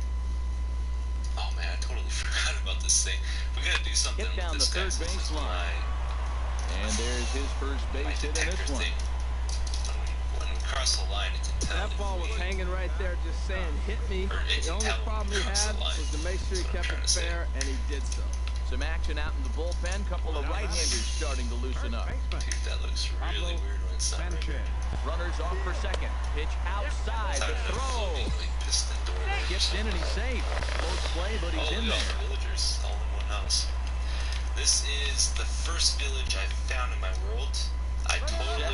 Oh man, I totally forgot about this thing. We gotta do something Hit down with this the third guy. base line. And there's his first My base hit in detector this one. thing. When we cross the line, it can tell. That ball was hanging right there just saying, hit me. The only problem he had was to make sure he kept it fair, and he did so. Some action out in the bullpen. Couple of right-handers starting to loosen up. Baseman, Dude, that looks really weird when it's not right. Sanchez. Runners off for second. Pitch outside. The throw. Gets in and he's safe. Close play, but he's in there. Villagers all in one house. This is the first village I've found in my world. I totally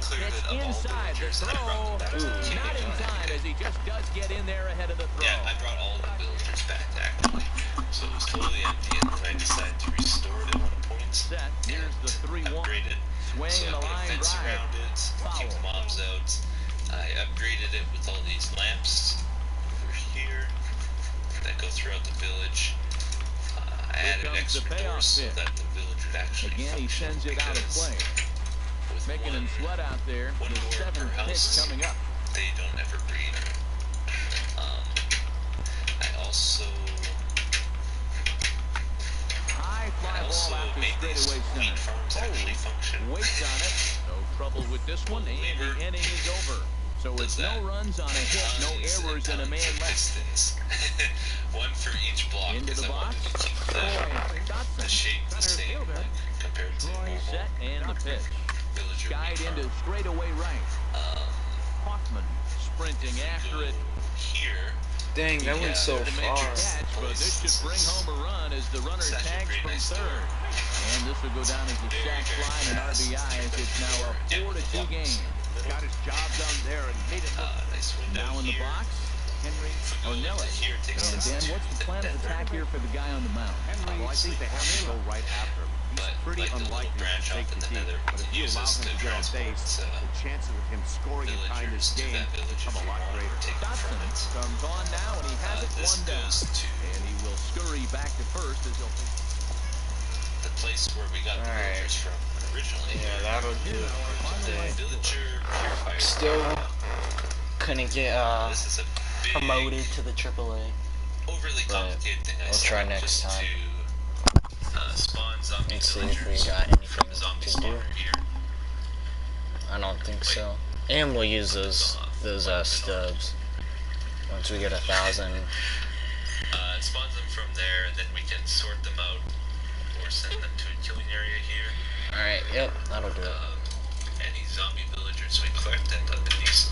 cleared it of all villagers, and I brought them back to the Not in kingdom. time, as he just does get in there ahead of the throw. Yeah, I brought all the villagers back actually. So it was totally empty, and then I decided to restore it at one point. Set. Here's the 3-1. Upgrade it. Swing So and I a put a line fence drive. around it, keep the mobs out. I upgraded it with all these lamps over here that go throughout the village. I added extra doors so that the village would actually Again, he function, sends it out of play. with Making him sweat out there. one The door per 7th pitch house, coming up. they don't ever breed. I also High fly ball after made these straightaway wheat center. farms actually function. Waits on it. No trouble with this one, and the inning is over. So it's no runs on a hit, no errors, and a man left. One for each block, Into because the I wanted box. to keep the shape the same, like, compared to normal Set and the pitch. villager Guide wheat into farm. straightaway right. Hoffman sprinting after it. Here, Dang, that went so To make far. the catch, but this should bring home a run as the runner It's actually a tags pretty from nice third. throw. And this will go down as a sack fly and an RBI as it's now a 4-2 game. Got his job done there and made it look nice window Now in the here. box, Henry Ornelas. Here takes And us Dan, to what's the plan of attack here for the guy on the mound? Well, I think they have to go right after him. He's But pretty like the little unlikely to branch take off in the the deep, nether but if you allow uses him to to get on base, transport the chances of him scoring in time villagers this to game that village become a lot greater. taken from Dotson it. comes on now, and he has it This one down. goes to And he will scurry back to first as he'll take the place where we got the Alright. villagers from originally. Yeah, that'll do it for today. Villager purifier. Still couldn't get This is a big, promoted to the AAA. overly but complicated thing. we'll try next time. To spawn zombie Let's see if we villagers got from the zombie anything to do. spawner here. I don't think so. And we'll use those stubs once we get 1,000. It spawns them from there, and then we can sort them out or send them to a killing area here. Alright, yep, that'll do it. Any zombie villagers we collect end up in these